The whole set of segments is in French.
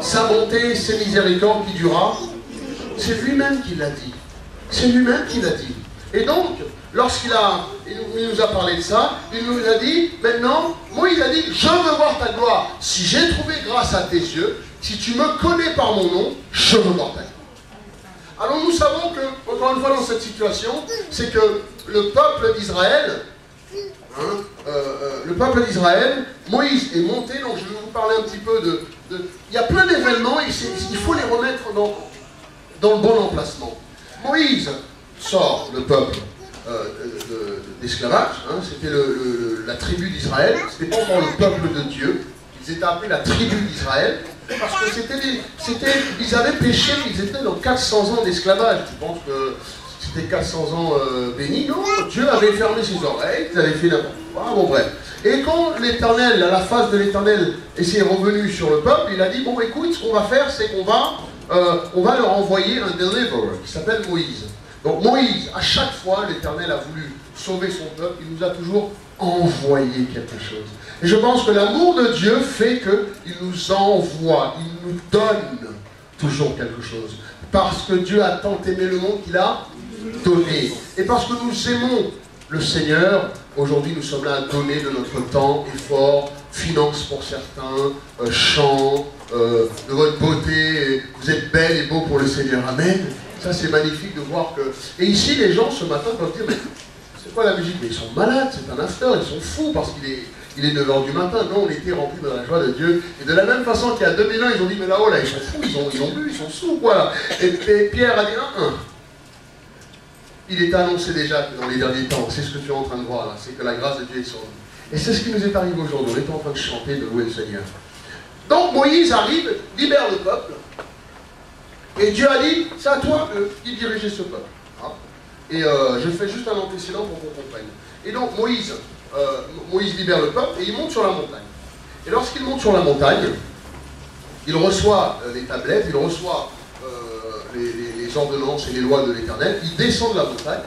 sa bonté, ses miséricordes qui durera. C'est lui-même qui l'a dit. C'est lui-même qui l'a dit. Et donc, lorsqu'il nous a parlé de ça, il nous a dit, maintenant, Moïse a dit, je veux voir ta gloire. Si j'ai trouvé grâce à tes yeux, si tu me connais par mon nom, je veux voir ta gloire. Alors nous savons que, encore une fois dans cette situation, c'est que le peuple d'Israël, Moïse est monté, donc je vais vous parler un petit peu il y a plein d'événements, et il faut les remettre dans le bon emplacement. Moïse sort le peuple d'esclavage, c'était la tribu d'Israël, c'était pas encore le peuple de Dieu, ils étaient appelés la tribu d'Israël, parce que ils avaient péché, ils étaient dans 400 ans d'esclavage. Tu penses que c'était 400 ans bénis? Non, Dieu avait fermé ses oreilles, ils avaient fait n'importe quoi, bon bref. Et quand l'Éternel, la face de l'Éternel est revenu sur le peuple, il a dit, bon écoute, ce qu'on va faire, c'est qu'on va leur envoyer un deliverer, qui s'appelle Moïse. Donc Moïse, à chaque fois, l'Éternel a voulu sauver son peuple, il nous a toujours envoyé quelque chose. Et je pense que l'amour de Dieu fait qu'il nous envoie, il nous donne toujours quelque chose. Parce que Dieu a tant aimé le monde qu'il a donné. Et parce que nous aimons le Seigneur, aujourd'hui nous sommes là à donner de notre temps, effort, finances pour certains, chants, de votre beauté. Vous êtes belles et beaux pour le Seigneur. Amen. Ça c'est magnifique de voir que... Et ici les gens ce matin peuvent dire, mais c'est quoi la musique? Mais ils sont malades, c'est un after, ils sont fous parce qu'il est 9 h du matin. Non, on était remplis de la joie de Dieu. Et de la même façon qu'il y a 2000 ans, ils ont dit, mais là-haut, là, ils sont fous, ils ont bu, ils sont sous, quoi. Et Pierre a dit, il est annoncé déjà que dans les derniers temps, c'est ce que tu es en train de voir là, c'est que la grâce de Dieu est sur nous. Et c'est ce qui nous est arrivé aujourd'hui. On est en train de chanter, de louer le Seigneur. Donc Moïse arrive, libère le peuple. Et Dieu a dit, c'est à toi de diriger ce peuple. Et je fais juste un antécédent pour qu'on comprenne. Et donc Moïse libère le peuple et il monte sur la montagne. Et lorsqu'il monte sur la montagne, il reçoit les tablettes, il reçoit les ordonnances et les lois de l'Éternel, il descend de la montagne.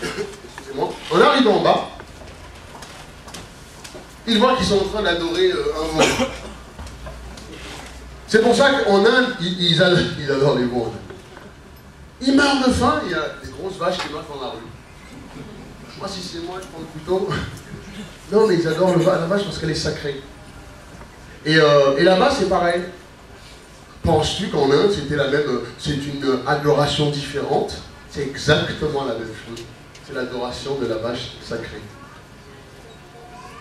Excusez-moi. En arrivant en bas, il voit qu'ils sont en train d'adorer un veau. C'est pour ça qu'en Inde, ils adorent les veaux. Ils meurent de faim, il y a des grosses vaches qui meurent dans la rue. Moi, si c'est moi, je prends le couteau. Non, mais ils adorent la vache parce qu'elle est sacrée. Et là-bas, c'est pareil. Penses-tu qu'en Inde, c'est une adoration différente? C'est exactement la même chose. C'est l'adoration de la vache sacrée.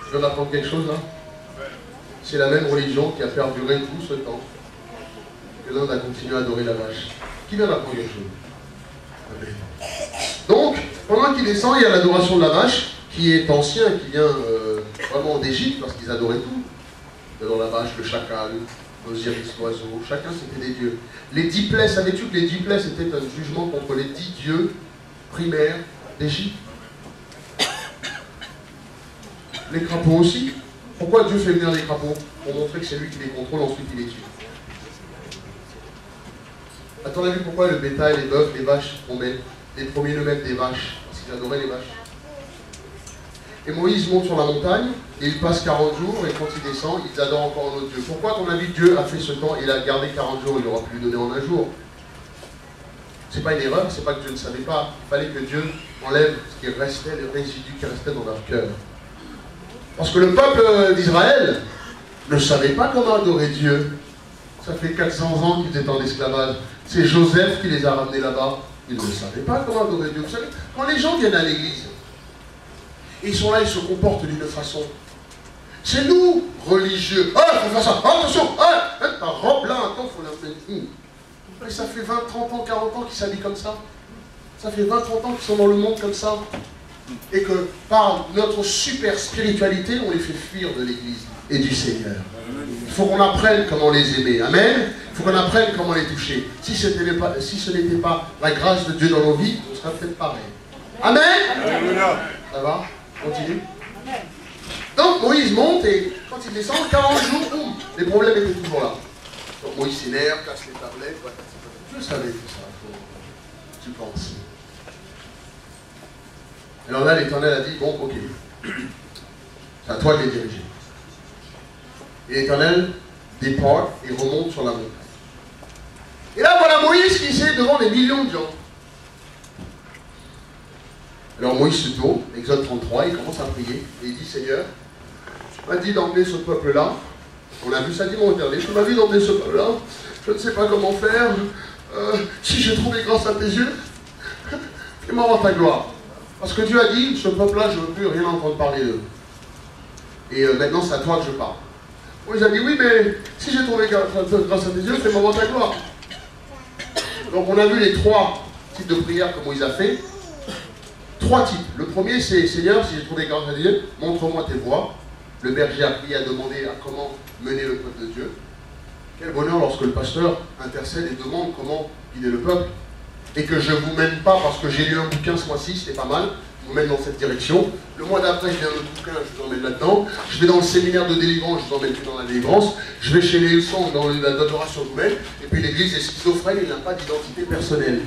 Je viens d'apprendre quelque chose là? C'est la même religion qui a perduré tout ce temps. Que l'Inde a continué à adorer la vache. Qui vient d'apprendre quelque chose? Amen. Donc, pendant qu'il descend, il y a l'adoration de la vache, qui est ancien, qui vient vraiment d'Égypte, parce qu'ils adoraient tout. Ils adoraient la vache, le chacal, l'osiris, l'oiseau, chacun c'était des dieux. Les 10 plaies, savais-tu que les 10 plaies c'était un jugement contre les 10 dieux primaires d'Égypte? Les crapauds aussi. Pourquoi Dieu fait venir les crapauds? Pour montrer que c'est lui qui les contrôle, ensuite il les tue. À ton avis, pourquoi le bétail, les bœufs, les vaches, les premiers le mettent des vaches? Parce qu'ils adoraient les vaches. Et Moïse monte sur la montagne, et il passe 40 jours, et quand il descend, ils adorent encore un autre Dieu. Pourquoi, à ton avis, Dieu a fait ce temps, il a gardé 40 jours, il aurait pu lui donner en un jour? C'est pas une erreur, c'est pas que Dieu ne savait pas. Il fallait que Dieu enlève ce qui restait, les résidus qui restaient dans leur cœur. Parce que le peuple d'Israël ne savait pas comment adorer Dieu. Ça fait 400 ans qu'ils étaient en esclavage. C'est Joseph qui les a ramenés là-bas. Ils ne savaient pas comment adorer Dieu. Vous savez, quand les gens viennent à l'église, et ils sont là, ils se comportent d'une façon. C'est nous, religieux. Ah, il faut faire ça. Ah, attention. Ah, ta robe là, attends, il faut la mettre. Et ça fait 20, 30 ans, 40 ans qu'ils s'habillent comme ça. Ça fait 20, 30 ans qu'ils sont dans le monde comme ça. Et que par notre super spiritualité, on les fait fuir de l'église et du Seigneur. Il faut qu'on apprenne comment les aimer. Amen. Il faut qu'on apprenne comment les toucher. Si ce n'était pas la grâce de Dieu dans nos vies, on serait peut-être pareil. Amen. Ça va? Continue. Donc Moïse monte et quand il descend, 40 jours, boum, les problèmes étaient toujours là. Donc Moïse s'énerve, casse les tablettes. Je savais tout ça. Tu penses. Alors là, l'Éternel a dit, bon, ok, c'est à toi de les diriger. Et l'Éternel départ et remonte sur la montagne. Et là, voilà Moïse qui est devant des millions de gens. Alors Moïse se tourne, Exode 33, il commence à prier, et il dit, Seigneur, tu m'as dit d'emmener ce peuple-là, on a vu ça dimanche dernier, tu m'as dit d'emmener ce peuple-là, je ne sais pas comment faire, si j'ai trouvé grâce à tes yeux, fais-moi voir ta gloire. Parce que Dieu a dit, ce peuple-là, je ne veux plus rien entendre parler d'eux. Et maintenant, c'est à toi que je parle. Moïse a dit, oui, mais si j'ai trouvé grâce à tes yeux, fais-moi voir ta gloire. Donc on a vu les 3 types de prières que Moïse a fait. 3 types. Le premier, c'est Seigneur, si j'ai trouvé grâce à Dieu, montre-moi tes voies. Le berger a prié à demander à comment mener le peuple de Dieu. Quel bonheur lorsque le pasteur intercède et demande comment guider le peuple. Et que je ne vous mène pas parce que j'ai lu un bouquin ce mois-ci, c'était pas mal, je vous mène dans cette direction. Le mois d'après, je viens un autre bouquin, je vous emmène là-dedans. Je vais dans le séminaire de délivrance, je vous emmène plus dans la délivrance. Je vais chez les Hillsong, dans l'adoration, je vous mène. Et puis l'église est schizophrène, il n'a pas d'identité personnelle.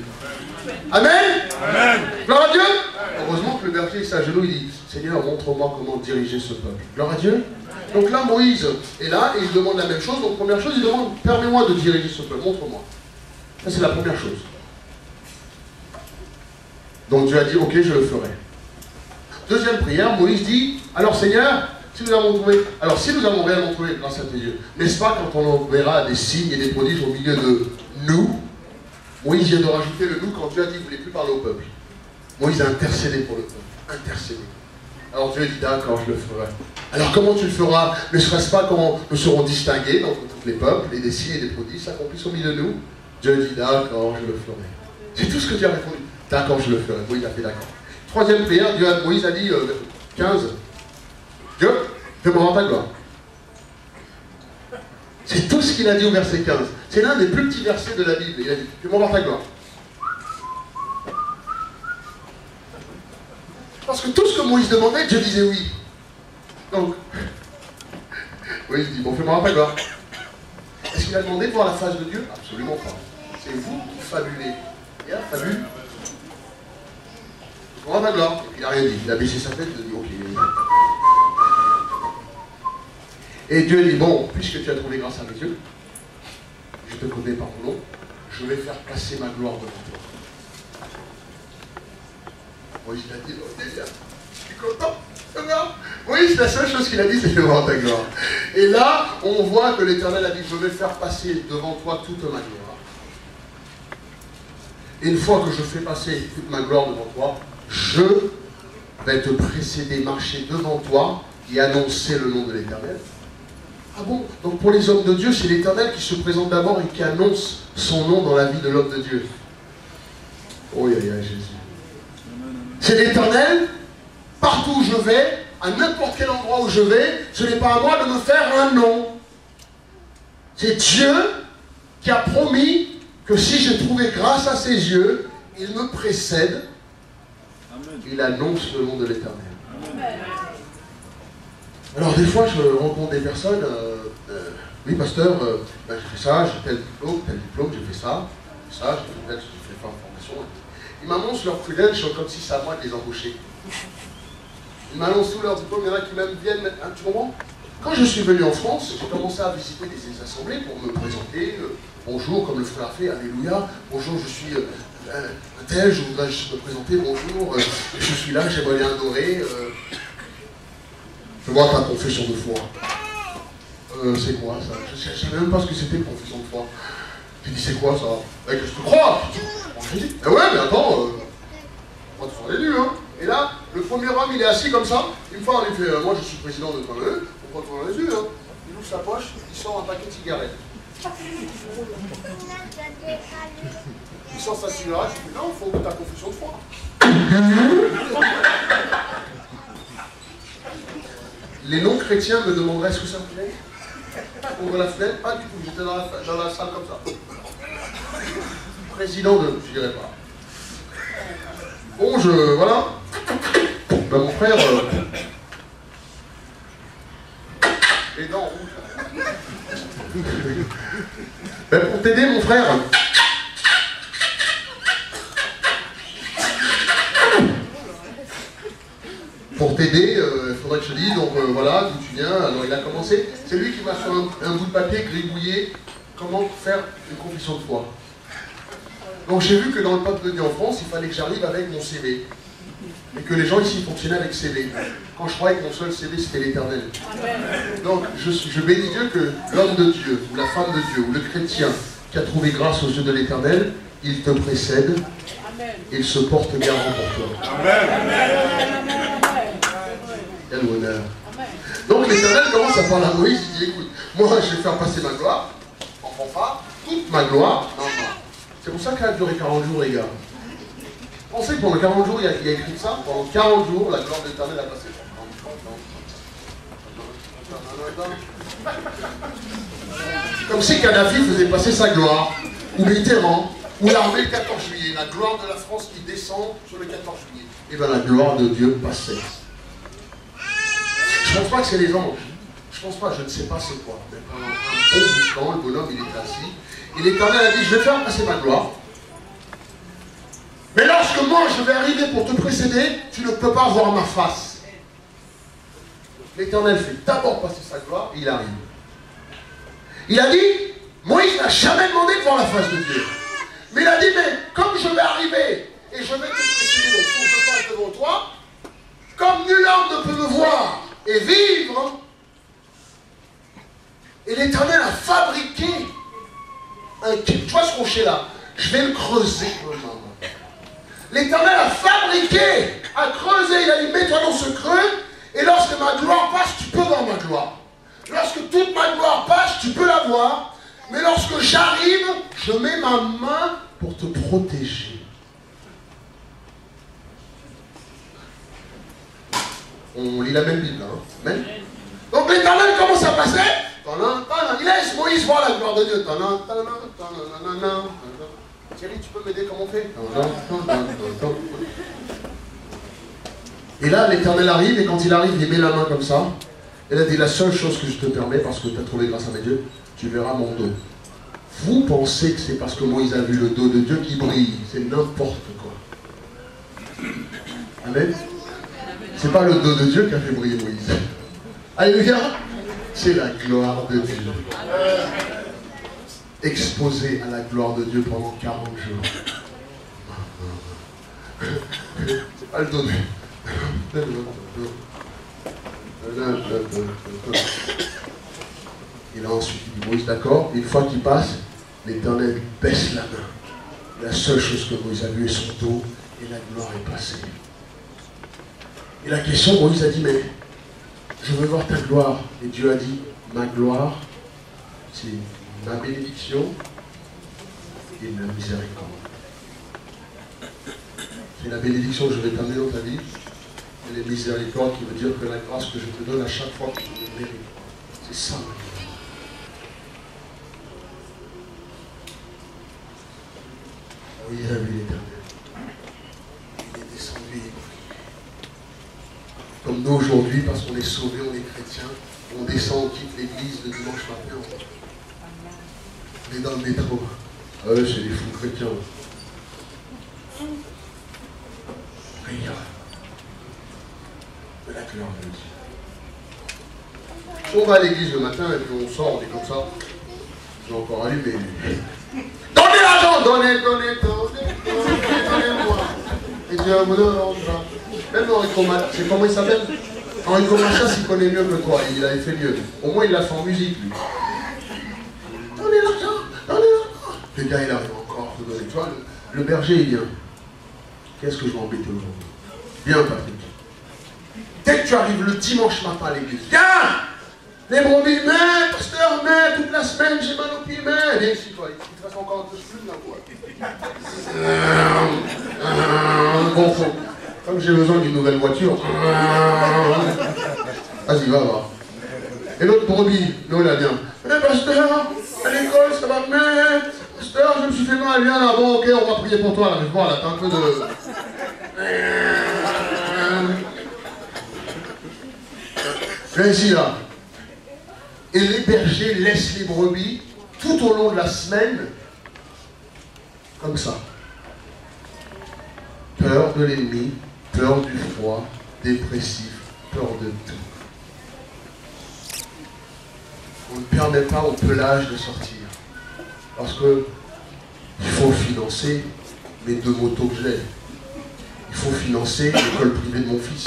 Amen. Amen. Gloire à Dieu. Heureusement que le berger s'agenouille, il dit, Seigneur, montre-moi comment diriger ce peuple. Gloire à Dieu. Donc là, Moïse est là et il demande la même chose. Donc première chose, il demande, permets-moi de diriger ce peuple, montre-moi. Ça, c'est la première chose. Donc Dieu a dit, ok, je le ferai. Deuxième prière, Moïse dit, alors Seigneur, si nous avons réellement trouvé grâce à tes yeux, n'est-ce pas quand on verra des signes et des prodiges au milieu de nous? Moïse vient de rajouter le nous quand Dieu a dit qu'il ne voulait plus parler au peuple. Moïse a intercédé pour le peuple. Intercédé. Alors Dieu dit, d'accord, je le ferai. Alors comment tu le feras? Ne serait-ce pas quand nous serons distingués dans tous les peuples, et des signes et des prodiges s'accomplissent au milieu de nous? Dieu dit, d'accord, je le ferai. C'est tout ce que Dieu a répondu. D'accord, je le ferai. Moïse a fait d'accord. Troisième prière, Moïse a dit, 15, Dieu, fais-moi voir ta gloire. C'est tout ce qu'il a dit au verset 15. C'est l'un des plus petits versets de la Bible. Il a dit, fais-moi voir ta gloire. Parce que tout ce que Moïse demandait, Dieu disait oui. Donc, Moïse dit, bon, fais-moi voir ta gloire. Est-ce qu'il a demandé de voir la face de Dieu? Absolument pas. C'est vous qui fabulez. Il a fabulé. Fais-moi voir ta gloire. Et puis il n'a rien dit. Il a baissé sa tête, il a dit, ok. Et Dieu dit, bon, puisque tu as trouvé grâce à mes yeux, je te connais par ton nom, je vais faire passer ma gloire devant toi. Moïse a dit, oh, je suis content, c'est bien. Moïse, la seule chose qu'il a dit, c'est de voir ta gloire. Et là, on voit que l'Éternel a dit, je vais faire passer devant toi toute ma gloire. Et une fois que je fais passer toute ma gloire devant toi, je vais te précéder, marcher devant toi et annoncer le nom de l'Éternel. Ah bon? Donc pour les hommes de Dieu, c'est l'Éternel qui se présente d'abord et qui annonce son nom dans la vie de l'homme de Dieu. Oh, aïe, aïe, Jésus. C'est l'Éternel, partout où je vais, à n'importe quel endroit où je vais, ce n'est pas à moi de me faire un nom. C'est Dieu qui a promis que si j'ai trouvé grâce à ses yeux, il me précède, il annonce le nom de l'Éternel. Alors des fois je rencontre des personnes, oui pasteur, ben, j'ai fait ça, j'ai tel diplôme, j'ai fait ça, j'ai fait telle formation. Ils m'annoncent leur credentials comme si c'est à moi de les embaucher. Ils m'annoncent tous leurs diplômes, il y en a qui même viennent, hein, tu comprends? Quand je suis venu en France, j'ai commencé à visiter des assemblées pour me présenter, bonjour, comme le frère a fait, alléluia, bonjour, je suis un tel, je voudrais juste me présenter, bonjour, je suis là, j'aimerais bien adorer. Je vois ta confession de foi. C'est quoi ça? Je ne savais même pas ce que c'était une confession de foi. Tu dis c'est quoi ça? Que je te crois. Eh ouais, mais attends, on va te faire les nus, hein. Et là, le premier homme, il est assis comme ça. Une fois, on lui fait, moi je suis président de ton eux, on va te faire les yeux, hein. Il ouvre sa poche, il sort un paquet de cigarettes. Il sort sa cigarette, il dit non, il faut ta confession de foi. Les non-chrétiens me demanderaient ce que ça me fait. Ouvre la fenêtre, pas du tout, j'étais dans la salle comme ça. Président de... je dirais pas. Bon, voilà. Ben, mon frère... les dents rouges. Ben, pour t'aider, mon frère... pour t'aider, il faudrait que je te dise, donc voilà, d'où tu viens. Alors il a commencé, c'est lui qui m'a fait un bout de papier gribouillé, comment faire une confession de foi. Donc j'ai vu que dans le peuple de Dieu en France, il fallait que j'arrive avec mon CV. Et que les gens ici fonctionnaient avec CV. Quand je croyais que mon seul CV c'était l'Éternel. Donc je bénis Dieu que l'homme de Dieu, ou la femme de Dieu, ou le chrétien qui a trouvé grâce aux yeux de l'Éternel, il te précède, il se porte garant pour toi. Amen. Quel honneur. Donc l'Éternel commence à parler à Moïse, il dit écoute, moi je vais faire passer ma gloire, en fanfare, toute ma gloire, non. C'est pour ça qu'elle a duré 40 jours les gars. On sait que pendant 40 jours, il a écrit ça, pendant 40 jours, la gloire de l'Éternel a passé. Comme si Kadhafi faisait passer sa gloire, ou Mitterrand, ou l'armée le 14 juillet, la gloire de la France qui descend sur le 14 juillet. Et bien la gloire de Dieu passait. Je ne pense pas que c'est les anges. Je pense pas, je ne sais pas c'est quoi. Mais pendant un bon bout de temps, le bonhomme il est assis. Et l'Éternel a dit, je vais faire passer ma gloire. Mais lorsque moi je vais arriver pour te précéder, tu ne peux pas voir ma face. L'Éternel fait d'abord passer sa gloire et il arrive. Il a dit, Moïse n'a jamais demandé de voir la face de Dieu. Mais il a dit, mais comme je vais arriver et je vais te précéder, donc faut que je passe devant toi, comme nul homme ne peut me voir et vivre, et l'Éternel a fabriqué tu vois ce rocher là, je vais le creuser. L'Éternel a fabriqué, a creusé, il a dit mets-toi dans ce creux, et lorsque ma gloire passe, tu peux voir ma gloire. Lorsque toute ma gloire passe, tu peux la voir, mais lorsque j'arrive, je mets ma main pour te protéger. On lit la même Bible, hein. Amen. Donc l'Éternel commence à passer. Il laisse Moïse voir la gloire de Dieu. Thierry, tu peux m'aider comment on fait? Et là, l'Éternel arrive, et quand il arrive, il met la main comme ça. Et là, il dit la seule chose que je te permets, parce que tu as trouvé grâce à mes dieux, tu verras mon dos. Vous pensez que c'est parce que Moïse a vu le dos de Dieu qui brille. C'est n'importe quoi. Amen. C'est pas le dos de Dieu qui a fait briller Moïse. Alléluia. C'est la gloire de Dieu. Exposé à la gloire de Dieu pendant 40 jours. C'est pas le dos de Dieu. Il a ensuite dit Moïse, d'accord, une fois qu'il passe, l'Éternel baisse la main. La seule chose que Moïse a vue est son dos et la gloire est passée. Et la question, Moïse a dit, mais je veux voir ta gloire. Et Dieu a dit, ma gloire, c'est ma bénédiction et ma miséricorde. C'est la bénédiction que je vais t'amener dans ta vie, et les miséricordes qui veut dire que la grâce que je te donne à chaque fois que tu me mérites. C'est ça ma gloire. Oui, il a vu l'Éternel. Il est descendu. Comme nous aujourd'hui, parce qu'on est sauvés, on est chrétiens, on descend, on quitte l'église le dimanche matin. On est dans le métro. Ah ouais, c'est des fous chrétiens. Regarde. De la gloire de Dieu. Si on va à l'église le matin et puis on sort, on est comme ça. J'ai encore allumé. Donnez l'argent, donnez-moi. Et Dieu vous donnera. Même Enrico Macias, c'est comment il s'appelle? Enrico Macias, il connaît mieux que toi, il avait fait mieux. Au moins, il l'a fait en musique, lui. Donnez l'argent, donnez l'argent. Le gars, il arrive encore, vous donnez. Tu vois, le berger, il vient. Qu'est-ce que je vais embêter aujourd'hui? Viens, Patrick. Dès que tu arrives le dimanche matin à l'église, viens! Les brebis, mais, pasteur, mais, toute la semaine, j'ai mal au pied, mais. Viens ici, toi, il te reste encore un peu de plume, là, quoi. Bon, faut. Comme j'ai besoin d'une nouvelle voiture. Vas-y, va voir. Et l'autre brebis, nous, il a bien. Mais pasteur, à l'école, ça va mettre. Pasteur, je me suis fait mal, viens là. Bon, ok, on va prier pour toi, là. Je vois, là, t'as un peu de. Viens ici, là. Et les bergers laissent les brebis tout au long de la semaine, comme ça. Peur de l'ennemi, peur du froid, dépressif, peur de tout. On ne permet pas au pelage de sortir. Parce que il faut financer les 2 motos que j'ai. Il faut financer l'école privée de mon fils.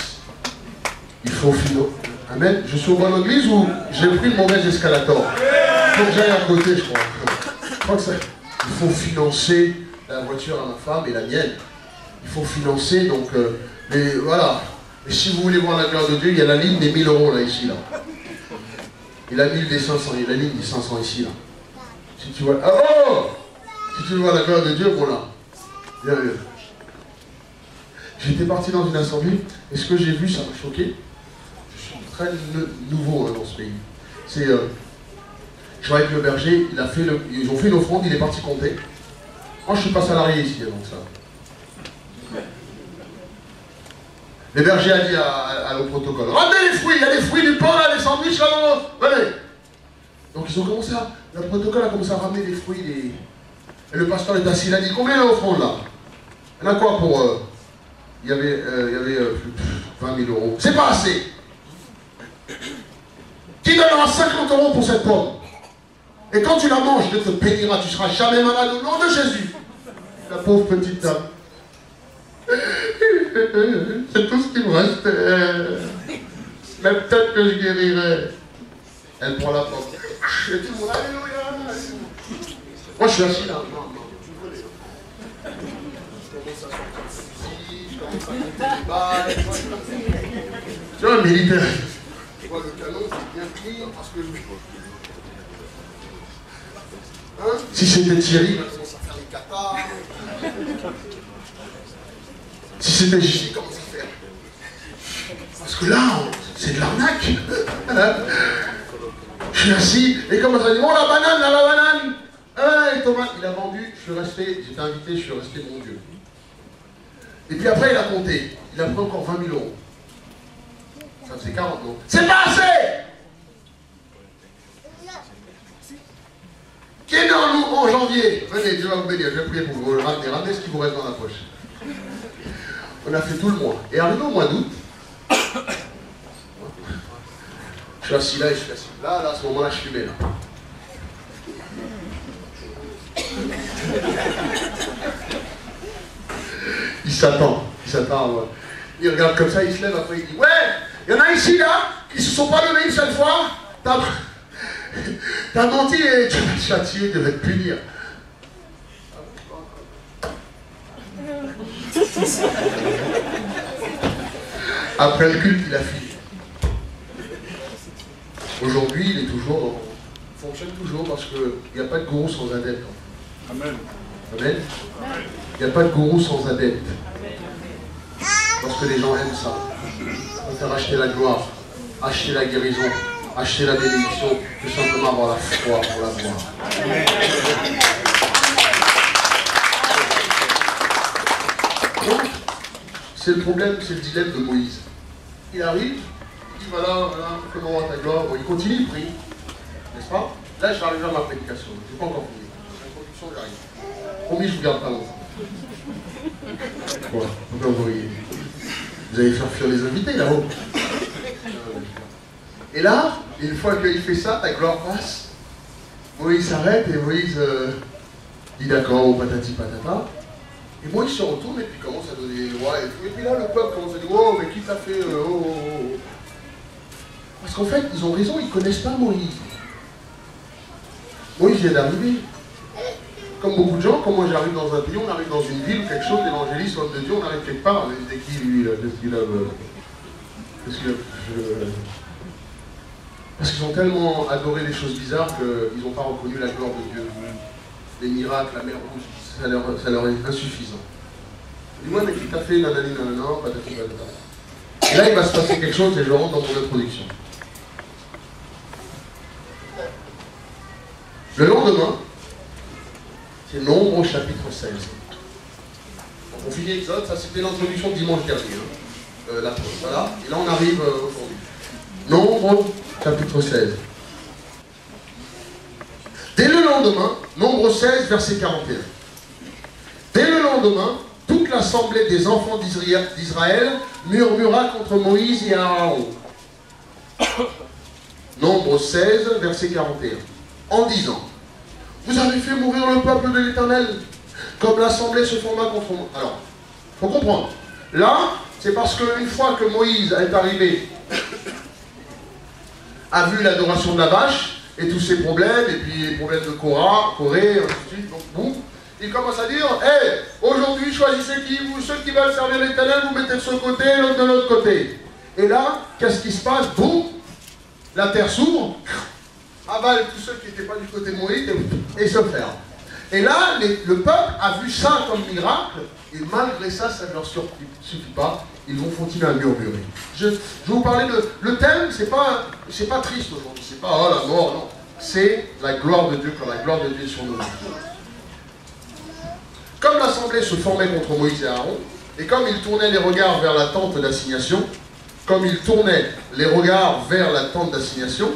Il faut financer... Amen. Je suis au bon église ou j'ai pris le mauvais escalator? Il faut que j'aille à côté, je crois. Je crois que ça... Il faut financer la voiture à ma femme et la mienne. Il faut financer, donc... voilà. Et si vous voulez voir la gloire de Dieu, il y a la ligne des 1000 euros, là, ici, là. Il a 1000 des 500, il y a la ligne des 500 ici, là. Si tu vois... Oh! Si tu veux voir la gloire de Dieu, voilà. Bien vu. J'étais parti dans une assemblée, et ce que j'ai vu, ça m'a choqué. Je suis très nouveau dans ce pays. C'est... je vais avec le berger, ils ont fait une offrande, il est parti compter. Moi, je ne suis pas salarié ici, donc ça. Le berger a dit au protocole, ramenez les fruits, il y a des fruits, du pain, là, des sandwichs, là, venez. Donc ils ont commencé à... Le protocole a commencé à ramener des fruits, et le pasteur est assis, il a dit, combien l'offrande là? Il y en a quoi pour... il y avait 20 000 euros. C'est pas assez. Qui donnera 50 euros pour cette pomme? Et quand tu la manges, Dieu te bénira, tu ne seras jamais malade au nom de Jésus. La pauvre petite dame. C'est tout ce qui me restait. Mais peut-être que je guérirai. Elle prend la pomme. Et tout le monde, alléluia. Moi je suis assis là. Tu vois, militaire. Tu vois, le canon, c'est bien pris parce que je... Hein? Si c'était Thierry, il va commencer à faire les cathares. Si c'était Gigi, comment ça faire? Parce que là, c'est de l'arnaque. Je suis assis, et comment ça dit, oh la banane, là, la banane. Et Thomas, il a vendu, je suis resté, j'étais invité, je suis resté mon Dieu. Et puis après, il a compté. Il a pris encore 20 000 euros. Ça faisait 40 euros. C'est pas assez! Qui est né en janvier? Venez, Dieu va vous bénir. Je vais prier pour vous. Ramenez ce qui vous reste dans la poche. On a fait tout le mois. Et arrivé au mois d'août, je suis assis là et je suis assis là. Là, à ce moment-là, je fumais là. Il s'attend. Il regarde comme ça, il se lève, après il dit, ouais, il y en a ici là, qui se sont pas levés une seule fois. T'as menti et tu vas te châtier, tu vas te punir. Après le culte, il a fini. Aujourd'hui, il est toujours, il fonctionne toujours parce qu'il n'y a pas de gourou sans adepte. Amen. Amen. Il n'y a pas de gourou sans adepte. Parce que les gens aiment ça. On peut acheter la gloire, acheter la guérison, acheter la bénédiction, tout simplement avoir la foi pour la voir. Donc, c'est le problème, c'est le dilemme de Moïse. Il arrive, il dit voilà, fais-moi voir ta gloire. Bon, il continue, il prie. N'est-ce pas? Là, je vais arriver à ma prédication. Je n'ai pas encore fini. L'introduction, j'arrive. Promis, je vous garde pas longtemps. Voilà, vous allez faire fuir les invités là-haut. Et là, une fois qu'il fait ça, ta gloire passe. Moïse s'arrête et Moïse dit d'accord, patati patata. Et Moïse se retourne et puis commence à donner les lois et tout. Et puis là, le peuple commence à dire oh, mais qui t'a fait Parce qu'en fait, ils ont raison, ils ne connaissent pas Moïse. Moïse vient d'arriver. Comme beaucoup de gens, quand moi j'arrive dans un pays, on arrive dans une ville ou quelque chose, l'évangéliste, l'homme de Dieu, on arrive quelque part, mais c'est qui lui, là, parce qu'ils ont tellement adoré les choses bizarres qu'ils n'ont pas reconnu la gloire de Dieu. Les miracles, la mer rouge, ça leur est insuffisant. Dis-moi, mais qui t'a fait nanani nanana, patati patata. Et là, il va se passer quelque chose et je rentre dans mon introduction. Le lendemain, c'est Nombre au chapitre 16. Donc on finit Exode, ça c'était l'introduction de dimanche dernier. Voilà, et là on arrive aujourd'hui. Nombre chapitre 16. Dès le lendemain, Nombre 16, verset 41. Dès le lendemain, toute toute l'assemblée des enfants d'Israël murmura contre Moïse et Aaron. Nombre 16, verset 41. En disant, vous avez fait mourir le peuple de l'Éternel, comme l'assemblée se forma contre moi. Alors, il faut comprendre. Là, c'est parce qu'une fois que Moïse est arrivé, a vu l'adoration de la vache, et tous ses problèmes, et puis les problèmes de Corée, ainsi de suite, donc boum, il commence à dire, hé, aujourd'hui, choisissez qui, vous, ceux qui veulent servir l'Éternel, vous mettez de ce côté, l'autre de l'autre côté. Et là, qu'est-ce qui se passe? Boum, la terre s'ouvre, avale tous ceux qui n'étaient pas du côté de Moïse, et se ferme. Et là, le peuple a vu ça comme miracle, et malgré ça, ça ne leur suffit pas, ils vont continuer à murmurer. Je vais vous parler de... Le thème, c'est pas triste aujourd'hui, c'est pas oh la mort, non. C'est la gloire de Dieu, quand la gloire de Dieu est sur nos vies. Comme l'assemblée se formait contre Moïse et Aaron, et comme ils tournaient les regards vers la tente d'assignation, comme ils tournaient les regards vers la tente d'assignation,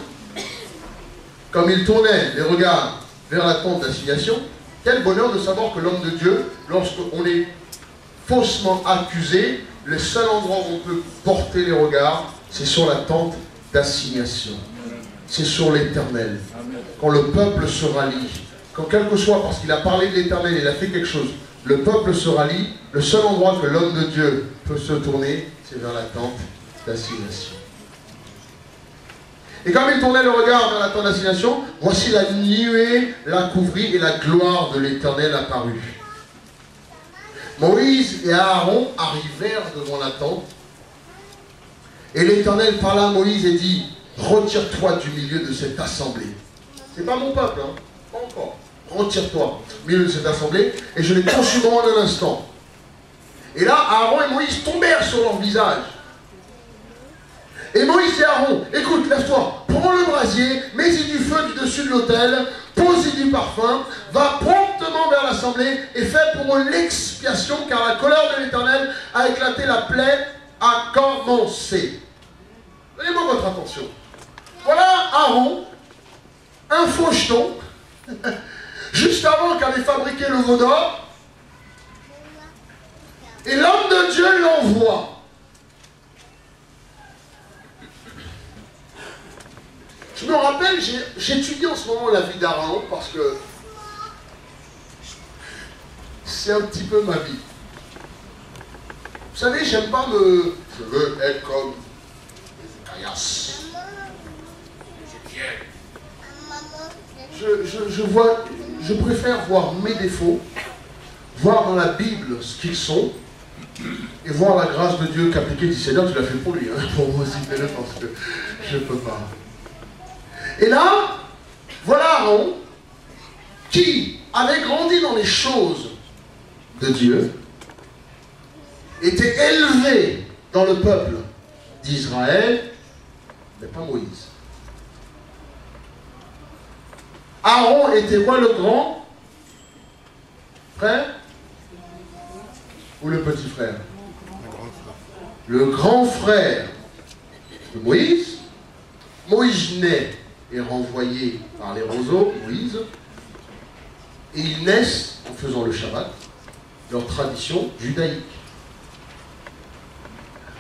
comme ils tournaient les regards vers la tente d'assignation, quel bonheur de savoir que l'homme de Dieu, lorsqu'on est faussement accusé, le seul endroit où on peut porter les regards, c'est sur la tente d'assignation. C'est sur l'Éternel. Quand le peuple se rallie, quand quelque soit, parce qu'il a parlé de l'Éternel, il a fait quelque chose, le peuple se rallie, le seul endroit que l'homme de Dieu peut se tourner, c'est vers la tente d'assignation. Et comme il tournait le regard vers la tente d'assignation, voici la nuée la couvrit et la gloire de l'Éternel apparut. Moïse et Aaron arrivèrent devant la tente, et l'Éternel parla à Moïse et dit, retire-toi du milieu de cette assemblée. C'est pas mon peuple, hein, pas encore. Retire-toi du milieu de cette assemblée, et je les consumerai en un instant. Et là, Aaron et Moïse tombèrent sur leur visage. Et Moïse et Aaron, écoute, lève-toi, prends le brasier, mets-y du feu du dessus de l'autel, pose-y du parfum, va promptement vers l'assemblée et fais pour eux l'expiation, car la colère de l'Éternel a éclaté, la plaie a commencé. Donnez-moi votre attention. Voilà Aaron, un faucheton, juste avant qu'elle ait fabriqué le veau d'or, et l'homme de Dieu l'envoie. Je me rappelle, j'étudie en ce moment la vie d'Aaron parce que c'est un petit peu ma vie. Vous savez, j'aime pas me... Je veux être comme Caillasse. Je préfère voir mes défauts, voir dans la Bible ce qu'ils sont, et voir la grâce de Dieu qu'appliquer du Seigneur, tu l'as fait pour lui, hein, pour moi aussi, fais-le parce que je ne peux pas. Et là, voilà Aaron, qui avait grandi dans les choses de Dieu, était élevé dans le peuple d'Israël, mais pas Moïse. Aaron était quoi, le grand frère ou le petit frère? Le grand frère de Moïse. Moïse naît et renvoyé par les roseaux, Moïse, et ils naissent en faisant le Shabbat, leur tradition judaïque.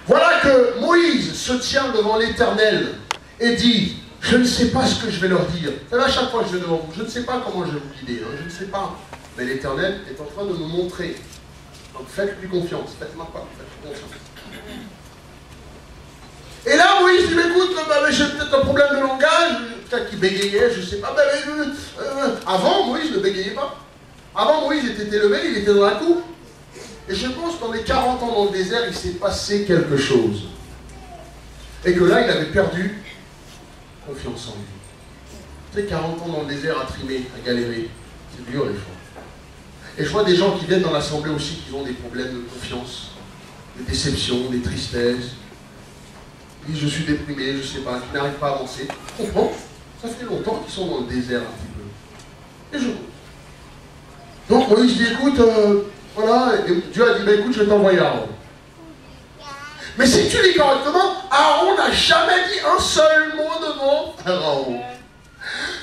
Voilà que Moïse se tient devant l'Éternel et dit, je ne sais pas ce que je vais leur dire. À chaque fois que je vais devant vous, je ne sais pas comment je vais vous guider, hein, je ne sais pas. Mais l'Éternel est en train de me montrer. Donc faites-lui confiance, faites-moi pas, faites-lui confiance. Et là, Moïse dit, écoute, j'ai peut-être un problème de langage, peut-être qu'il bégayait, je ne sais pas. Avant, Moïse ne bégayait pas. Avant, Moïse était élevé, il était dans la cour. Et je pense que dans les 40 ans dans le désert, il s'est passé quelque chose. Et que là, il avait perdu confiance en lui. Tu sais, 40 ans dans le désert à trimer, à galérer, c'est dur les fois. Et je vois des gens qui viennent dans l'assemblée aussi qui ont des problèmes de confiance, des déceptions, des tristesses. Ils disent, je suis déprimé, je ne sais pas, qui n'arrivent pas à avancer. Je comprends, ça fait longtemps qu'ils sont dans le désert un petit peu. Et je comprends. Donc Moïse dit, écoute, voilà, et Dieu a dit, bah, écoute, je vais t'envoyer Aaron. Mais si tu lis correctement, Aaron n'a jamais dit un seul mot devant Aaron.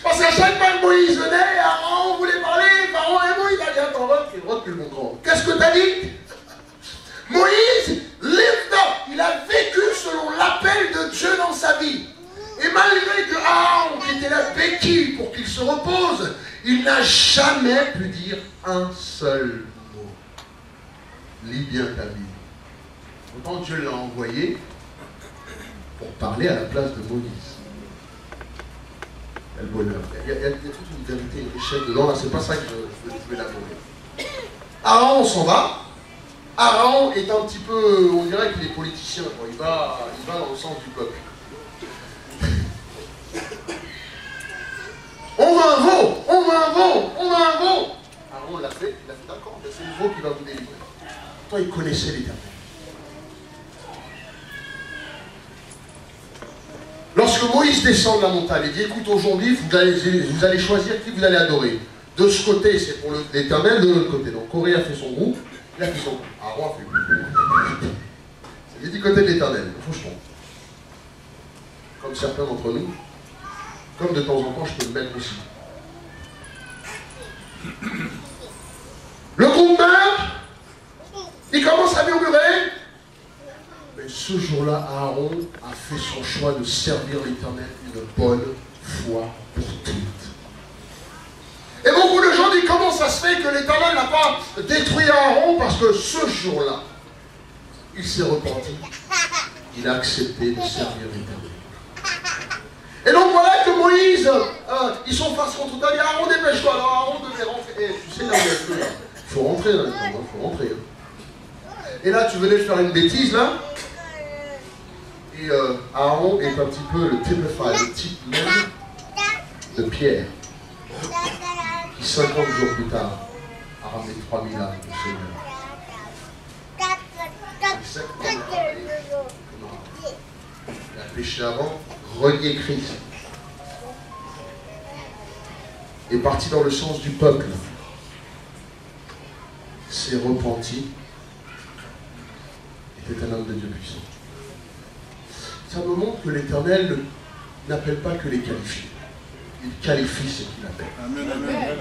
Parce qu'à chaque fois que Moïse venait, Aaron voulait parler, Aaron et Moïse a dit, attends, recule mon grand. Qu'est-ce que t'as dit? Moïse lived up. Il a vécu selon l'appel de Dieu dans sa vie. Et malgré que Aaron, qui était la béquille pour qu'il se repose, il n'a jamais pu dire un seul mot. Lis bien ta Bible. Pourtant Dieu l'a envoyé pour parler à la place de Moïse. Quel bonheur. Il y a toute une vérité, une richesse dedans. Là, c'est pas ça que je vais l'aborder. Aaron s'en va. Aaron est un petit peu, on dirait qu'il est politicien. Il va dans le sens du peuple. On veut un veau, on veut un veau, on veut un veau. Aaron l'a fait, il a fait d'accord, c'est le veau qui va vous délivrer. Toi, il connaissait l'Éternel. Lorsque Moïse descend de la montagne, il dit, écoute, aujourd'hui, vous allez choisir qui vous allez adorer. De ce côté, c'est pour l'Éternel, de l'autre côté. Donc, Corée a fait son groupe, il a fait son groupe. Aaron a fait. C'est du côté de l'Éternel, il faut que je trompe. Comme certains d'entre nous. Comme de temps en temps, je peux le mettre aussi. Le groupe meurt, il commence à murmurer. Mais ce jour-là, Aaron a fait son choix de servir l'Éternel une bonne fois pour toutes. Et beaucoup de gens disent comment ça se fait que l'Éternel n'a pas détruit Aaron, parce que ce jour-là, il s'est repenti, il a accepté de servir l'Éternel. Et donc voilà que Moïse, ils sont face contre toi, il dit Aaron, dépêche-toi. Alors Aaron devait rentrer. Tu sais là où il y a le feu, là. Il faut rentrer là, il faut rentrer. Et là, tu venais de faire une bêtise là. Et Aaron est un petit peu le type même de Pierre, qui 50 jours plus tard a ramené 3000 âmes au Seigneur. Il a péché avant, renié Christ. Est parti dans le sens du peuple. S'est repenti. Était un homme de Dieu puissant. Ça me montre que l'Éternel n'appelle pas que les qualifiés. Il qualifie ce qu'il appelle. Amen, amen, amen.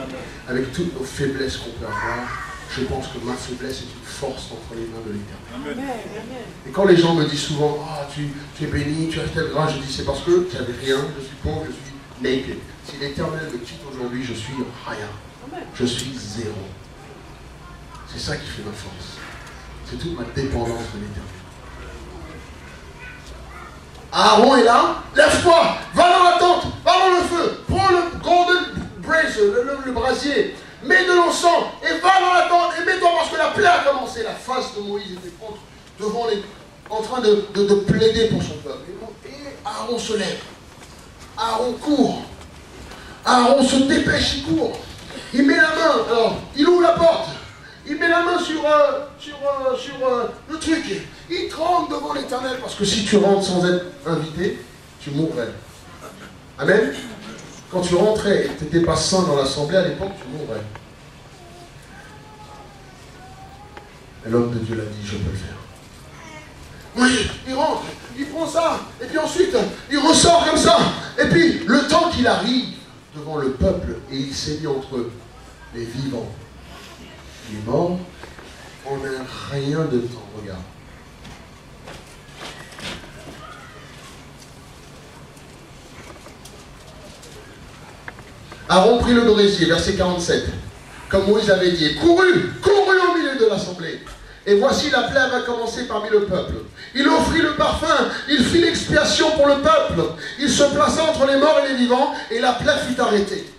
Avec toutes nos faiblesses qu'on peut avoir, je pense que ma faiblesse est une force entre les mains de l'Éternel. Et quand les gens me disent souvent, ah, tu es béni, tu as tel grâce, je dis c'est parce que j'avais rien, je suis pauvre, je suis naked. Si l'Éternel me quitte aujourd'hui, je suis rien. Je suis zéro. C'est ça qui fait ma force. C'est toute ma dépendance de l'Éternel. Aaron est là, lève-toi, va dans la tente, va dans le feu, prends le golden brace, le brasier, mets de l'encens et va dans la tente et mets-toi parce que la plaie a commencé. La face de Moïse était devant en train de plaider pour son peuple. Et Aaron se lève, Aaron court, Aaron se dépêche, il court, il met la main, alors il ouvre la porte. Il met la main sur le truc. Il tremble devant l'Éternel parce que si tu rentres sans être invité, tu mourrais. Amen. Quand tu rentrais et que tu n'étais pas saint dans l'assemblée à l'époque, tu mourrais. Et l'homme de Dieu l'a dit, je peux le faire. Oui, il rentre, il prend ça, et puis ensuite, il ressort comme ça. Et puis, le temps qu'il arrive devant le peuple, et il s'est mis entre les vivants. Il est mort en un rien de temps. Regarde. Aaron prit le brésier, verset 47. Comme Moïse avait dit, courut au milieu de l'assemblée. Et voici la plaie avait commencé parmi le peuple. Il offrit le parfum, il fit l'expiation pour le peuple. Il se plaça entre les morts et les vivants, et la plaie fut arrêtée.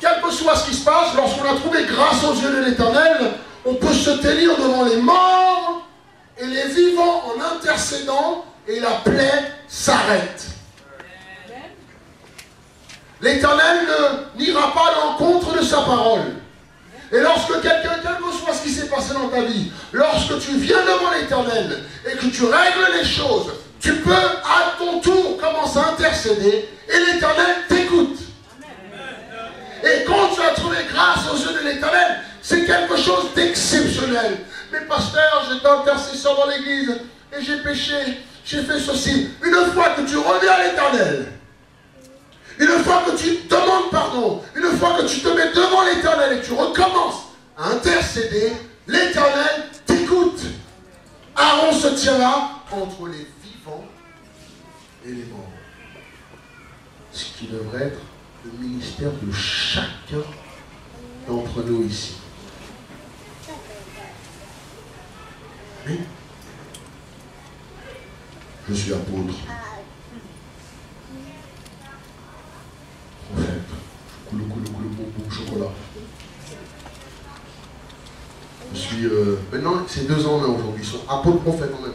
Quel que soit ce qui se passe, lorsqu'on a trouvé grâce aux yeux de l'Éternel, on peut se tenir devant les morts et les vivants en intercédant et la plaie s'arrête. L'Éternel n'ira pas à l'encontre de sa parole. Et lorsque quelqu'un, quel que soit ce qui s'est passé dans ta vie, lorsque tu viens devant l'Éternel et que tu règles les choses, tu peux à ton tour commencer à intercéder et l'Éternel t'écoute. Et quand tu as trouvé grâce aux yeux de l'Éternel, c'est quelque chose d'exceptionnel. Mais pasteur, j'étais intercesseur dans l'église et j'ai péché, j'ai fait ceci. Une fois que tu reviens à l'Éternel, une fois que tu demandes pardon, une fois que tu te mets devant l'Éternel et tu recommences à intercéder, l'Éternel t'écoute. Aaron se tiendra entre les vivants et les morts. Ce qui devrait être le ministère de chacun d'entre nous ici. Oui. Je suis apôtre. Prophète. Bon chocolat. Je suis... maintenant, c'est 2 ans là aujourd'hui. Ils sont apôtres prophètes en même.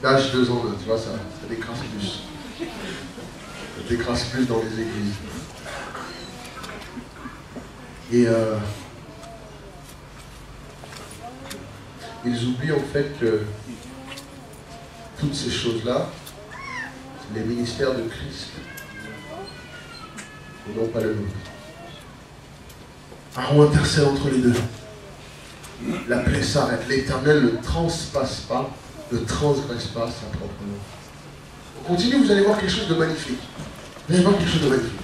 L'âge 2 ans là, tu vois, ça décrasse plus. Ça décrasse plus dans les églises. Et ils oublient en fait que toutes ces choses-là, c'est les ministères de Christ. Et non pas le nôtre. Aaron intercède entre les deux. La plaie s'arrête. L'Éternel ne transpasse pas, ne transgresse pas sa propre loi. On continue, vous allez voir quelque chose de magnifique. Vous allez voir quelque chose de magnifique.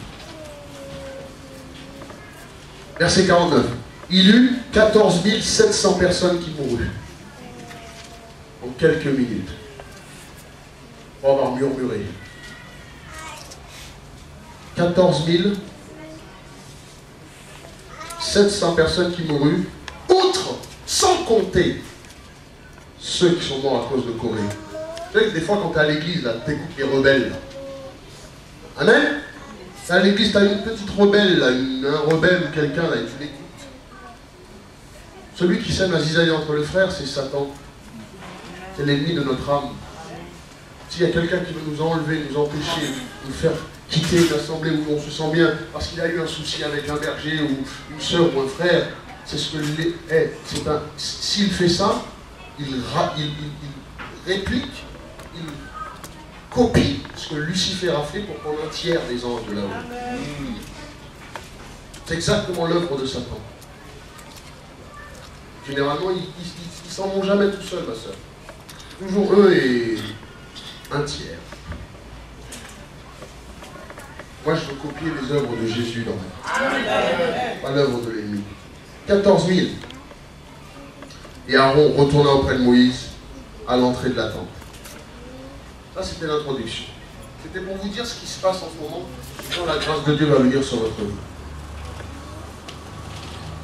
Verset 49. Il eut 14 700 personnes qui moururent en quelques minutes pour avoir murmuré. 14 700 personnes qui moururent, outre, sans compter ceux qui sont morts à cause de Corée. Vous savez que des fois, quand tu es à l'église, tu écoutes les rebelles. Là. Amen. À l'église, tu as une petite rebelle, là, un rebelle ou quelqu'un, là, et tu l'écoutes. Celui qui sème la zizaille entre les frères, c'est Satan. C'est l'ennemi de notre âme. S'il y a quelqu'un qui veut nous enlever, nous empêcher, nous faire quitter une assemblée où on se sent bien, parce qu'il a eu un souci avec un berger ou une soeur ou un frère, c'est ce que s'il fait ça, il réplique, il copie ce que Lucifer a fait pour prendre un tiers des anges de là-haut. C'est exactement l'œuvre de Satan. Généralement, ils s'en vont jamais tout seuls, ma soeur. Toujours eux et un tiers. Moi, je veux copier les œuvres de Jésus dans ma vie. Pas l'œuvre de l'ennemi. 14 000. Et Aaron retourna auprès de Moïse à l'entrée de la tente. Ça, c'était l'introduction. C'était pour vous dire ce qui se passe en ce moment, quand la grâce de Dieu va venir sur votre vie.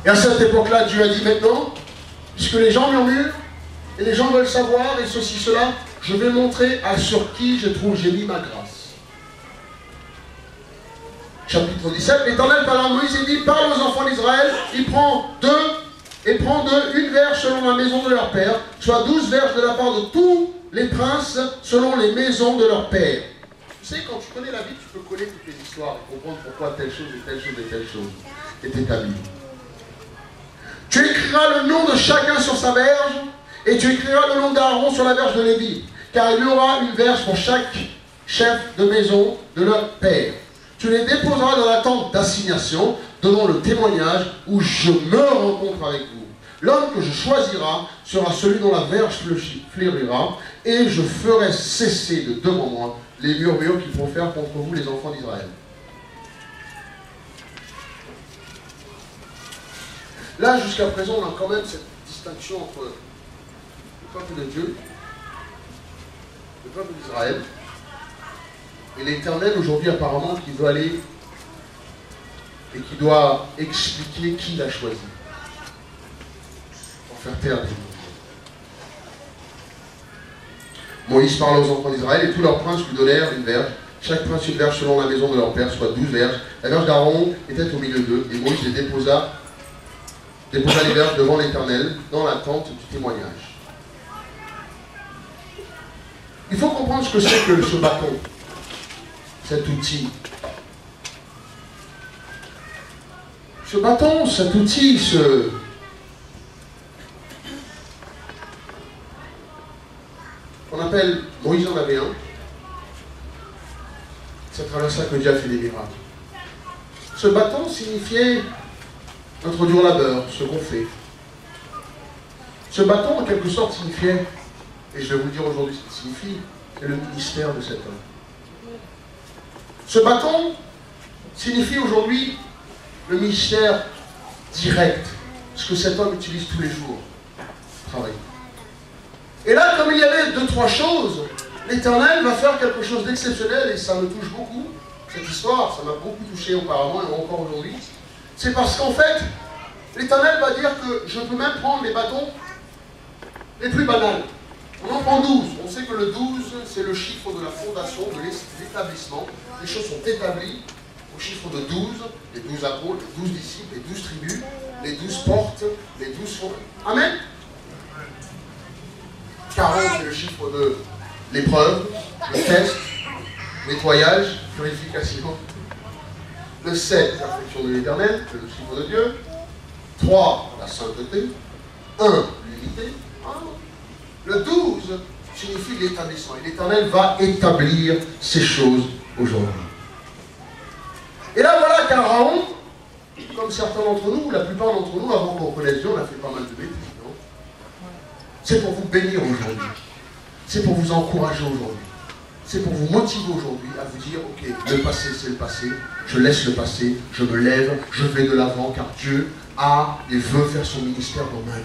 Et à cette époque-là, Dieu a dit maintenant, puisque les gens murmurent, et les gens veulent savoir, et ceci, cela, je vais montrer sur qui j'ai mis ma grâce. Chapitre 17, l'Éternel parla à Moïse et dit, parle aux enfants d'Israël, il prend une verge selon la maison de leur père, soit 12 verges de la part de tous les princes selon les maisons de leur père. Tu sais, quand tu connais la Bible, tu peux coller toutes les histoires et comprendre pourquoi telle chose et telle chose et telle chose est établie. Tu écriras le nom de chacun sur sa verge, et tu écriras le nom d'Aaron sur la verge de Lévi, car il y aura une verge pour chaque chef de maison de leur père. Tu les déposeras dans la tente d'assignation, donnant le témoignage où je me rencontre avec vous. L'homme que je choisirai sera celui dont la verge fleurira, et je ferai cesser de devant moi les murmures qu'ils font faire contre vous, les enfants d'Israël. Là, jusqu'à présent, on a quand même cette distinction entre le peuple de Dieu, le peuple d'Israël, et l'Éternel aujourd'hui apparemment qui veut aller et qui doit expliquer qui l'a choisi pour faire taire les gens. Moïse parla aux enfants d'Israël et tous leurs princes lui donnèrent une verge, chaque prince une verge selon la maison de leur père, soit 12 verges. La verge d'Aaron était au milieu d'eux et Moïse les déposa les verges devant l'Éternel dans la tente du témoignage. Il faut comprendre ce que c'est que ce bâton, cet outil. Ce bâton, cet outil, qu'on appelle, Moïse en avait un, c'est à travers ça que Dieu a fait des miracles. Ce bâton signifiait introduire la beurre, se gonfler. Ce bâton, en quelque sorte, signifiait, et je vais vous dire aujourd'hui ce qu'il signifie, c'est le ministère de cet homme. Ce bâton signifie aujourd'hui le ministère direct, ce que cet homme utilise tous les jours pour travailler. Et là, comme il y avait 2-3 choses, l'Éternel va faire quelque chose d'exceptionnel, et ça me touche beaucoup, cette histoire, ça m'a beaucoup touché auparavant et encore aujourd'hui. C'est parce qu'en fait, l'Éternel va dire que je peux même prendre les bâtons les plus banals. On en prend 12. On sait que le 12, c'est le chiffre de la fondation, de l'établissement. Les choses sont établies au chiffre de 12, les 12 apôtres, les 12 disciples, les 12 tribus, les 12 portes, les 12 forêts. Amen. 40, c'est le chiffre de l'épreuve, le test, nettoyage, purification. Le 7, perfection de l'Éternel, c'est le chiffre de Dieu. 3, la sainteté. 1, l'unité. Le 12 signifie l'établissement. Et l'Éternel va établir ces choses aujourd'hui. Et là, voilà qu'Aaron, comme certains d'entre nous, la plupart d'entre nous, avant qu'on connaisse Dieu, on a fait pas mal de bêtises, non? C'est pour vous bénir aujourd'hui. C'est pour vous encourager aujourd'hui. C'est pour vous motiver aujourd'hui à vous dire, ok, le passé c'est le passé, je laisse le passé, je me lève, je vais de l'avant, car Dieu a et veut faire son ministère dans ma vie.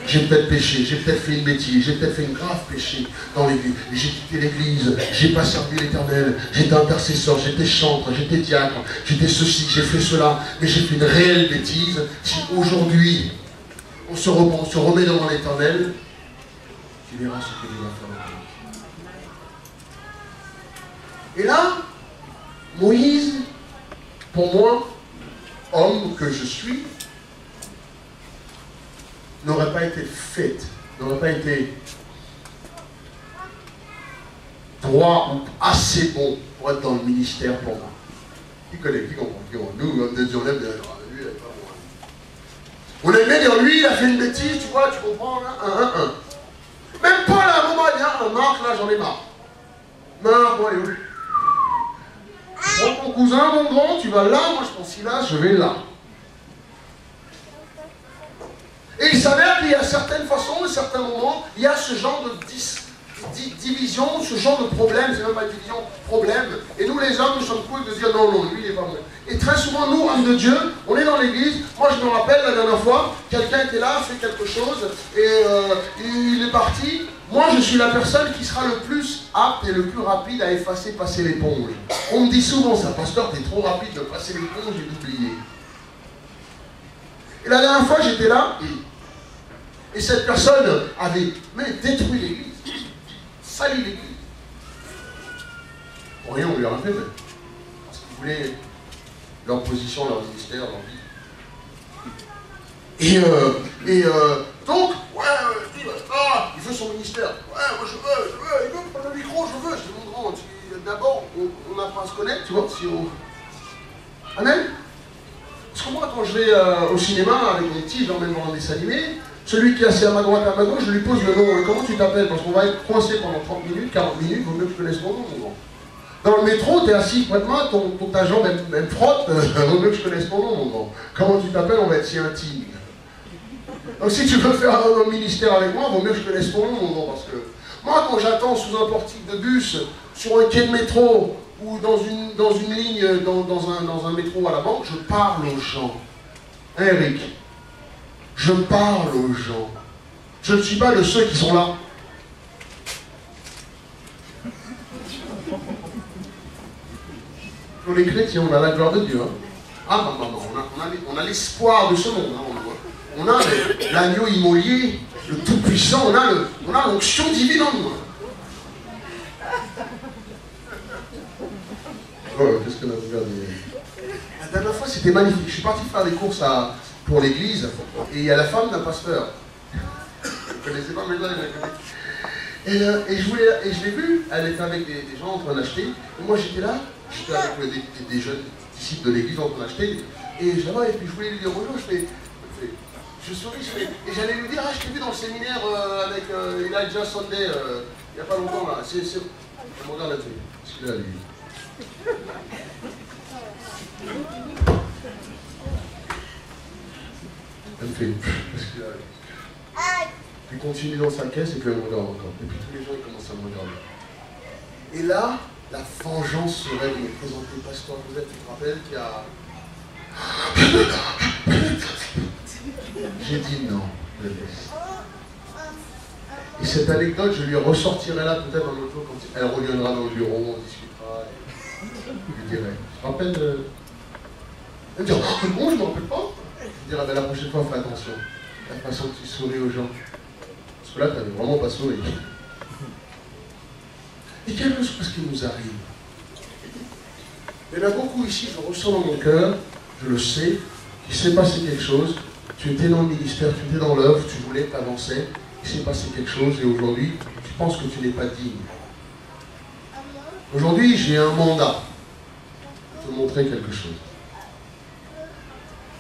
J'ai peut-être péché, j'ai peut-être fait une bêtise, j'ai peut-être fait une grave péché dans l'église. J'ai quitté l'église, j'ai pas servi l'Éternel, j'étais intercesseur, j'étais chantre, j'étais diacre, j'étais ceci, j'ai fait cela, mais j'ai fait une réelle bêtise. Si aujourd'hui on se remet devant l'Éternel, tu verras ce que Dieu va faire. Et là, Moïse, pour moi, homme que je suis, n'aurait pas été faite, n'aurait pas été droit ou assez bon pour être dans le ministère pour moi. Qui connaît, qui comprend, qui comprend. Nous, hommes de Dieu, on aime bien. Lui, il n'est pas bon. On aimait dire, lui, il a fait une bêtise, tu vois, tu comprends, là, Même pas là, à un moment, il dit, Marc, là, j'en ai marre. Marc, bon, allez, où? Prends ton cousin, mon grand, tu vas là, moi je pense là, je vais là. Et il s'avère qu'il y a certaines façons, à certains moments, il y a ce genre de division, ce genre de problème, c'est même pas division, problème. Et nous les hommes, nous sommes cool de dire non, non, lui il est pas bon. Et très souvent, nous, hommes de Dieu, on est dans l'église. Moi je me rappelle la dernière fois, quelqu'un était là, fait quelque chose, et il est parti. Moi je suis la personne qui sera le plus apte et le plus rapide à effacer, passer l'éponge. On me dit souvent ça, pasteur, t'es trop rapide de passer l'éponge et d'oublier. Et la dernière fois j'étais là, et cette personne avait détruit l'église, sali l'église. Pour rien, on lui a rien fait, mais parce qu'ils voulaient leur position, leur ministère, leur vie. Donc, il veut son ministère. Ouais, moi je veux, il veut prendre le micro, je veux. Je dis, mon grand, d'abord, on apprend à se connaître, tu vois, si on... Amen. Parce que moi, quand je vais au cinéma avec mon petit, je l'emmène voir un dessin animé. Celui qui est assis à ma droite, à ma gauche, je lui pose le nom. Comment tu t'appelles? Parce qu'on va être coincé pendant 30 minutes, 40 minutes, il vaut mieux que je connaisse mon nom, mon grand. Dans le métro, tu es assis près-moi, ta jambe elle frotte, il vaut mieux que je connaisse ton nom, mon grand. Comment tu t'appelles? On va être si intime. Donc si tu veux faire un ministère avec moi, il vaut mieux que je connaisse ton nom, mon grand. Parce que moi, quand j'attends sous un portique de bus, sur un quai de métro, ou dans une ligne, dans un métro à la banque, je parle aux gens. Hein, Eric? Je parle aux gens. Je ne suis pas de ceux qui sont là. Pour les chrétiens, on a la gloire de Dieu. Hein. Ah, non, on a l'espoir de ce monde. Hein, on a l'agneau immolé, le tout-puissant, on a l'onction divine en nous. Oh, qu'est-ce qu'on a regardé? La dernière fois, c'était magnifique. Je suis parti faire des courses pour l'église, et il y a la femme d'un pasteur. Je ne connaissais pas, mais là, elle m'a connu. Et je l'ai vue, elle était avec des gens en train d'acheter. Et moi, j'étais là, j'étais avec des jeunes disciples de l'église en train d'acheter. Et je la vois, et puis je voulais lui dire bonjour, je souris, et j'allais lui dire, je t'ai vu dans le séminaire avec Elijah Sunday, il n'y a pas longtemps, là. Je me regarde là-dessus. Qu'est-ce qu'il a, lui? Elle me fait, qu'est-ce qu'il a? Puis continue dans sa caisse et puis elle me regarde encore. Et puis tous les gens ils commencent à me regarder. Et là, la vengeance serait de me présenter pasteur. Tu te rappelles qu'il y a... J'ai dit non, je laisse. Et cette anecdote, je lui ressortirai là peut-être un autre jour quand elle reviendra dans le bureau, on discutera. Je lui dirai. Tu te rappelles de... Elle me dit, oh non, je ne me rappelle pas. Je lui dirai, ben, la prochaine fois, fais attention. La façon que tu souris aux gens. Parce que là, tu n'avais vraiment pas souri. Et quelque chose qui nous arrive. Il y en a beaucoup ici, je ressens dans mon cœur, je le sais, qu'il s'est passé quelque chose. Tu étais dans le ministère, tu étais dans l'œuvre, tu voulais t'avancer. Il s'est passé quelque chose et aujourd'hui, tu penses que tu n'es pas digne. Aujourd'hui, j'ai un mandat de te montrer quelque chose.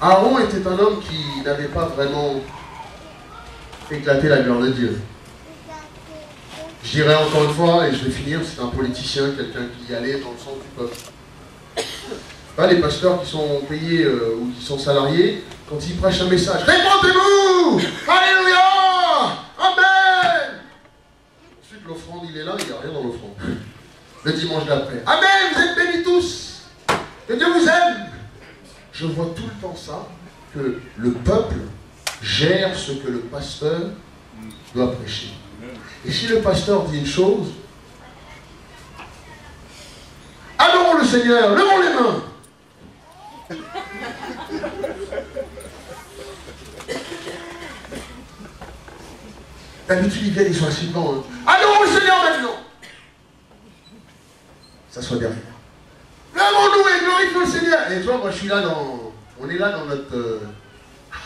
Aaron était un homme qui n'avait pas vraiment éclaté la gloire de Dieu. Je dirais encore une fois, et je vais finir, c'est un politicien, quelqu'un qui y allait dans le sens du peuple. Pas les pasteurs qui sont payés ou qui sont salariés, quand ils prêchent un message, répondez-vous! Alléluia! Amen! Ensuite, l'offrande, il est là, il n'y a rien dans l'offrande. Le dimanche d'après, Amen! Vous êtes bénis tous! Que Dieu vous aime! Je vois tout le temps ça, que le peuple gère ce que le pasteur doit prêcher. Et si le pasteur dit une chose, adorons le Seigneur, levons les mains. D'habitude, ils viennent, ils sont assis devant. Hein. Adorons le Seigneur maintenant. Ça soit derrière. Levons-nous et glorifions le Seigneur. Et toi, moi, je suis là dans... On est là dans notre...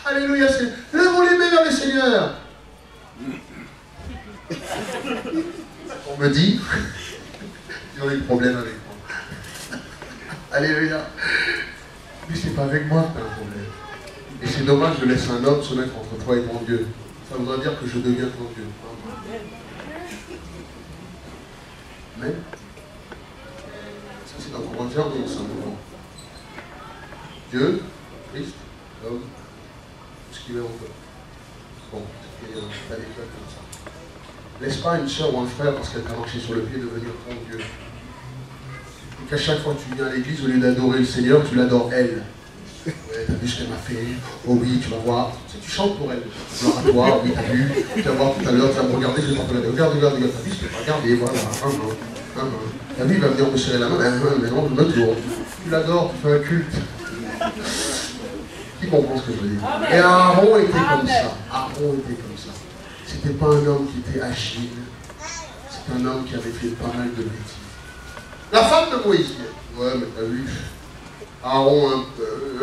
Alléluia, levons les mains vers le Seigneur. On me dit, ils ont eu des problèmes avec moi. Alléluia. Mais c'est pas avec moi que tu as un problème. Et c'est dommage de laisser un homme se mettre entre toi et mon Dieu. Ça voudra dire que je deviens ton Dieu. Amen. Ça c'est dans Corinthiens 11, un moment. Dieu, Christ, l'homme, tout ce qu'il est en toi. Bon, c'est un éclat comme ça. Laisse pas une soeur ou un frère, parce qu'elle t'a marché sur le pied, devenir ton Dieu. Et qu'à chaque fois que tu viens à l'église, au lieu d'adorer le Seigneur, tu l'adores elle. Ouais, t'as vu ce qu'elle m'a fait? Oh oui, tu vas voir. Tu chantes pour elle. Gloire à toi, oui, t'as vu. Tu vas voir tout à l'heure, tu vas me regarder, je vais pas te regarder. Regarde, regarde, regarde. T'as vu, je peux pas regarder, voilà. T'as vu, il va venir me serrer la main. Mais non, je me tourne. Tu l'adores, tu fais un culte. Qui comprend ce que je veux dire? Et Aaron était comme ça. Aaron était comme ça. C'était pas un homme qui était agile. C'est un homme qui avait fait pas mal de bêtises. La femme de Moïse. Ouais, mais t'as vu, Aaron,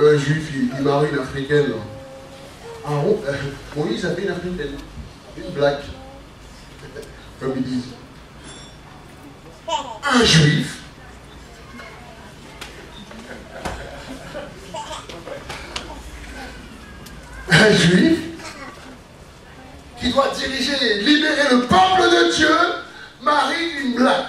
un juif, il marie une africaine. Aaron, Moïse avait une africaine. Une black. Comme ils disent. Un juif. Un juif qui doit diriger, libérer le peuple de Dieu, marie une blague.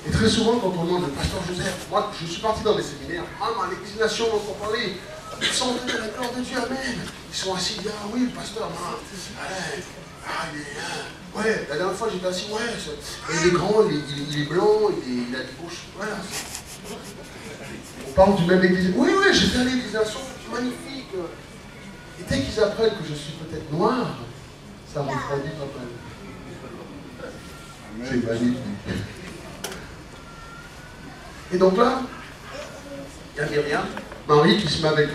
Et très souvent, quand on demande le pasteur Joseph, moi je suis parti dans des séminaires, à l'église des nations dont on parlait, ils sont de la gloire de Dieu, amen. Ils sont assis, bien, oui, le pasteur, ouais, la dernière fois j'étais assis, ouais, il est grand, il est blanc, il a des bouches, voilà. On parle du même église. Oui, oui, j'ai fait l'église des nations, c'est magnifique. Et dès qu'ils apprennent que je suis peut-être noir, ça me refroidit pas mal. C'est magnifique. Et donc là, il y a Myriam, Marie qui se met avec...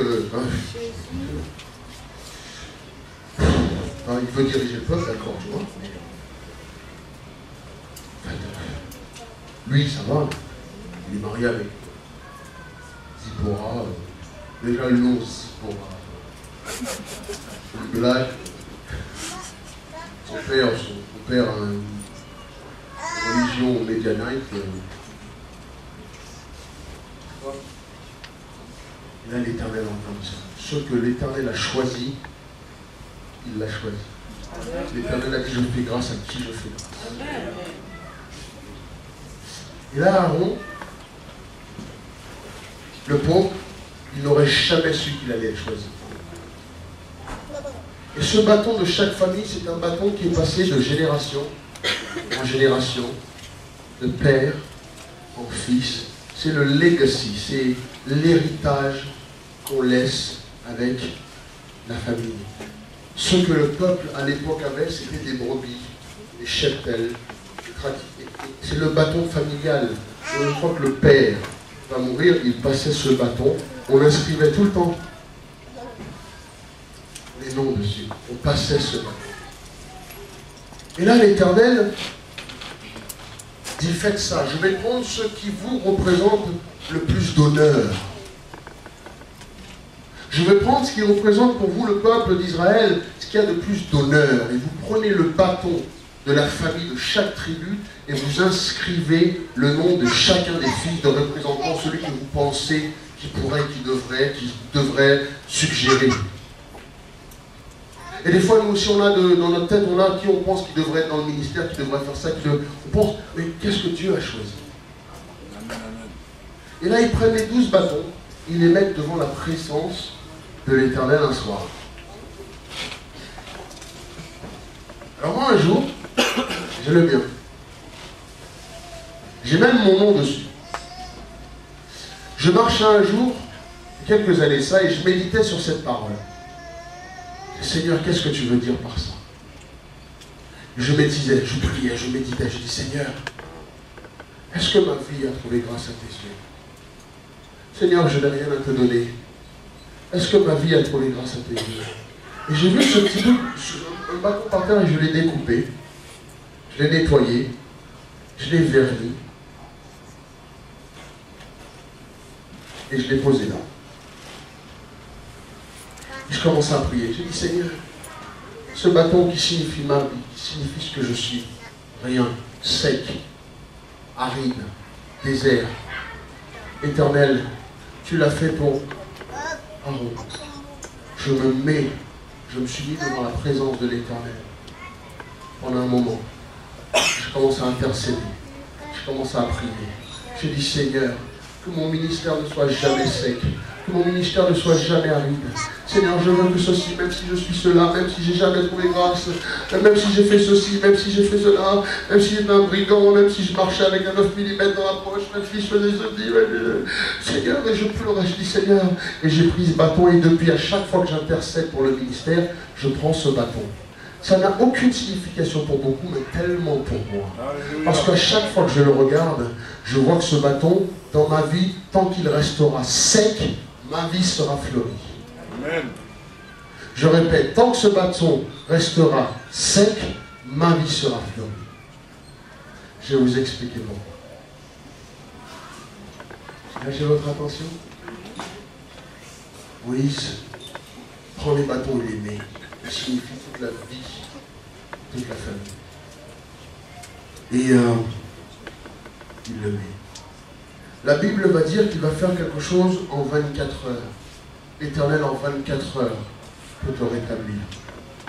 il veut diriger le peuple, d'accord, tu vois. Lui, ça va. Il est marié avec Zipporah. Déjà le nom Zipporah. Une blague. Son père a une religion médianite. Et là, l'Éternel entend ça. Ce que l'Éternel a choisi, il l'a choisi. L'Éternel a dit, je fais grâce à qui je fais grâce. Et là, Aaron, le pauvre, il n'aurait jamais su qu'il allait être choisi. Et ce bâton de chaque famille, c'est un bâton qui est passé de génération en génération, de père en fils, c'est le legacy, c'est l'héritage qu'on laisse avec la famille. Ce que le peuple à l'époque avait, c'était des brebis, des cheptels, c'est le bâton familial. Et une fois que le père va mourir, il passait ce bâton, on inscrivait tout le temps les noms dessus, on passait ce bâton. Et là, l'Éternel dit, faites ça, je vais prendre ce qui vous représente le plus d'honneur. Je vais prendre ce qui représente pour vous, le peuple d'Israël, ce qu'il y a de plus d'honneur. Et vous prenez le bâton de la famille de chaque tribu et vous inscrivez le nom de chacun des fils de représentants, celui que vous pensez qui pourrait, qui devrait suggérer. Et des fois, nous aussi, on a dans notre tête, on a qui on pense qui devrait être dans le ministère, qui devrait faire ça, on pense, mais qu'est-ce que Dieu a choisi? Et là, ils prennent les 12 bâtons, ils les mettent devant la présence de l'Éternel un soir. Alors moi, un jour, j'ai le mien. J'ai même mon nom dessus. Je marchais un jour, quelques années ça, et je méditais sur cette parole. Seigneur, qu'est-ce que tu veux dire par ça? Je méditais, je priais, je méditais, je dis, Seigneur, est-ce que ma vie a trouvé grâce à tes yeux? Seigneur, je n'ai rien à te donner. Est-ce que ma vie a trouvé grâce à tes yeux? Et j'ai vu ce petit bout, un bâton par terre, et je l'ai découpé, je l'ai nettoyé, je l'ai verni, et je l'ai posé là. Je commence à prier. Je dis, Seigneur, ce bâton qui signifie ma vie, qui signifie ce que je suis, rien, sec, aride, désert, Éternel, tu l'as fait pour Aaron. Je me suis mis devant la présence de l'Éternel pendant un moment. Je commence à intercéder, je commence à prier. Je dis, Seigneur, que mon ministère ne soit jamais sec, que mon ministère ne soit jamais aride. Seigneur, je veux que ceci, même si je suis cela, même si j'ai jamais trouvé grâce, même si j'ai fait ceci, même si j'ai fait cela, même si j'étais un brigand, même si je marchais avec un 9 mm dans la poche, même si je faisais ceci, Seigneur, et je pleurais, je dis Seigneur, et j'ai pris ce bâton, et depuis, à chaque fois que j'intercède pour le ministère, je prends ce bâton. Ça n'a aucune signification pour beaucoup, mais tellement pour moi. Parce qu'à chaque fois que je le regarde, je vois que ce bâton, dans ma vie, tant qu'il restera sec, ma vie sera fleurie. Amen. Je répète, tant que ce bâton restera sec, ma vie sera fleurie. Je vais vous expliquer pourquoi. J'ai votre attention. Moïse prend les bâtons et les met. Ça signifie toute la vie, toute la famille. Et il le met. La Bible va dire qu'il va faire quelque chose en 24 heures. L'Éternel en 24 heures peut te rétablir.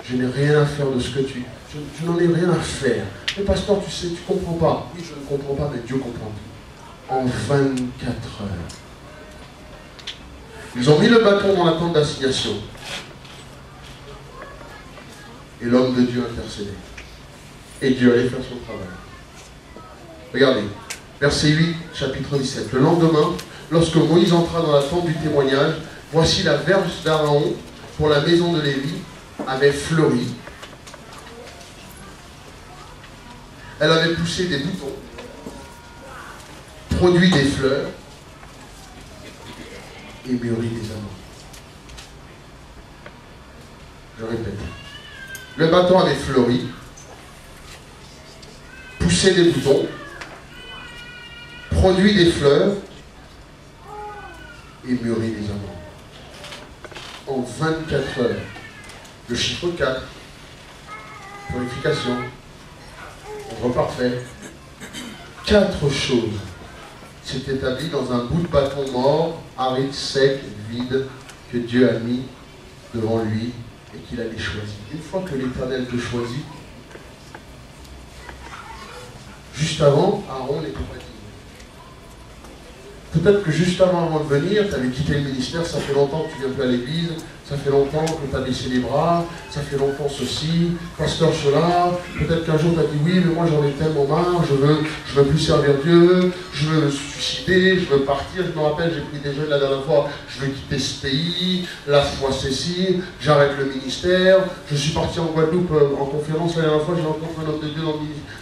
Je n'ai rien à faire de ce que tu... Je n'en ai rien à faire. Mais pasteur, tu sais, tu ne comprends pas. Oui, je ne comprends pas, mais Dieu comprend tout. En 24 heures. Ils ont mis le bâton dans la tente d'assignation. Et l'homme de Dieu intercédait. Et Dieu allait faire son travail. Regardez, verset 8, chapitre 17. Le lendemain, lorsque Moïse entra dans la tente du témoignage, voici la verge d'Aaron pour la maison de Lévi avait fleuri. Elle avait poussé des boutons, produit des fleurs et mûri des amandes. Je répète. Le bâton avait fleuri, poussé des boutons, produit des fleurs et mûri des amandes. En 24 heures. Le chiffre 4, purification, ordre parfait. 4 choses s'est établi dans un bout de bâton mort, aride, sec, vide, que Dieu a mis devant lui et qu'il allait choisir. Une fois que l'Éternel te choisit, juste avant, Aaron n'était pas digne. Peut-être que juste avant de venir, tu avais quitté le ministère, ça fait longtemps que tu ne viens plus à l'église, ça fait longtemps que tu as baissé les bras, ça fait longtemps ceci, pasteur cela, peut-être qu'un jour tu as dit oui, mais moi j'en ai tellement marre, je veux plus servir Dieu, je veux me suicider, je veux partir. Je me rappelle, j'ai pris des jeunes la dernière fois, je veux quitter ce pays, la foi ceci, j'arrête le ministère. Je suis parti en Guadeloupe en conférence la dernière fois, j'ai rencontré un homme de Dieu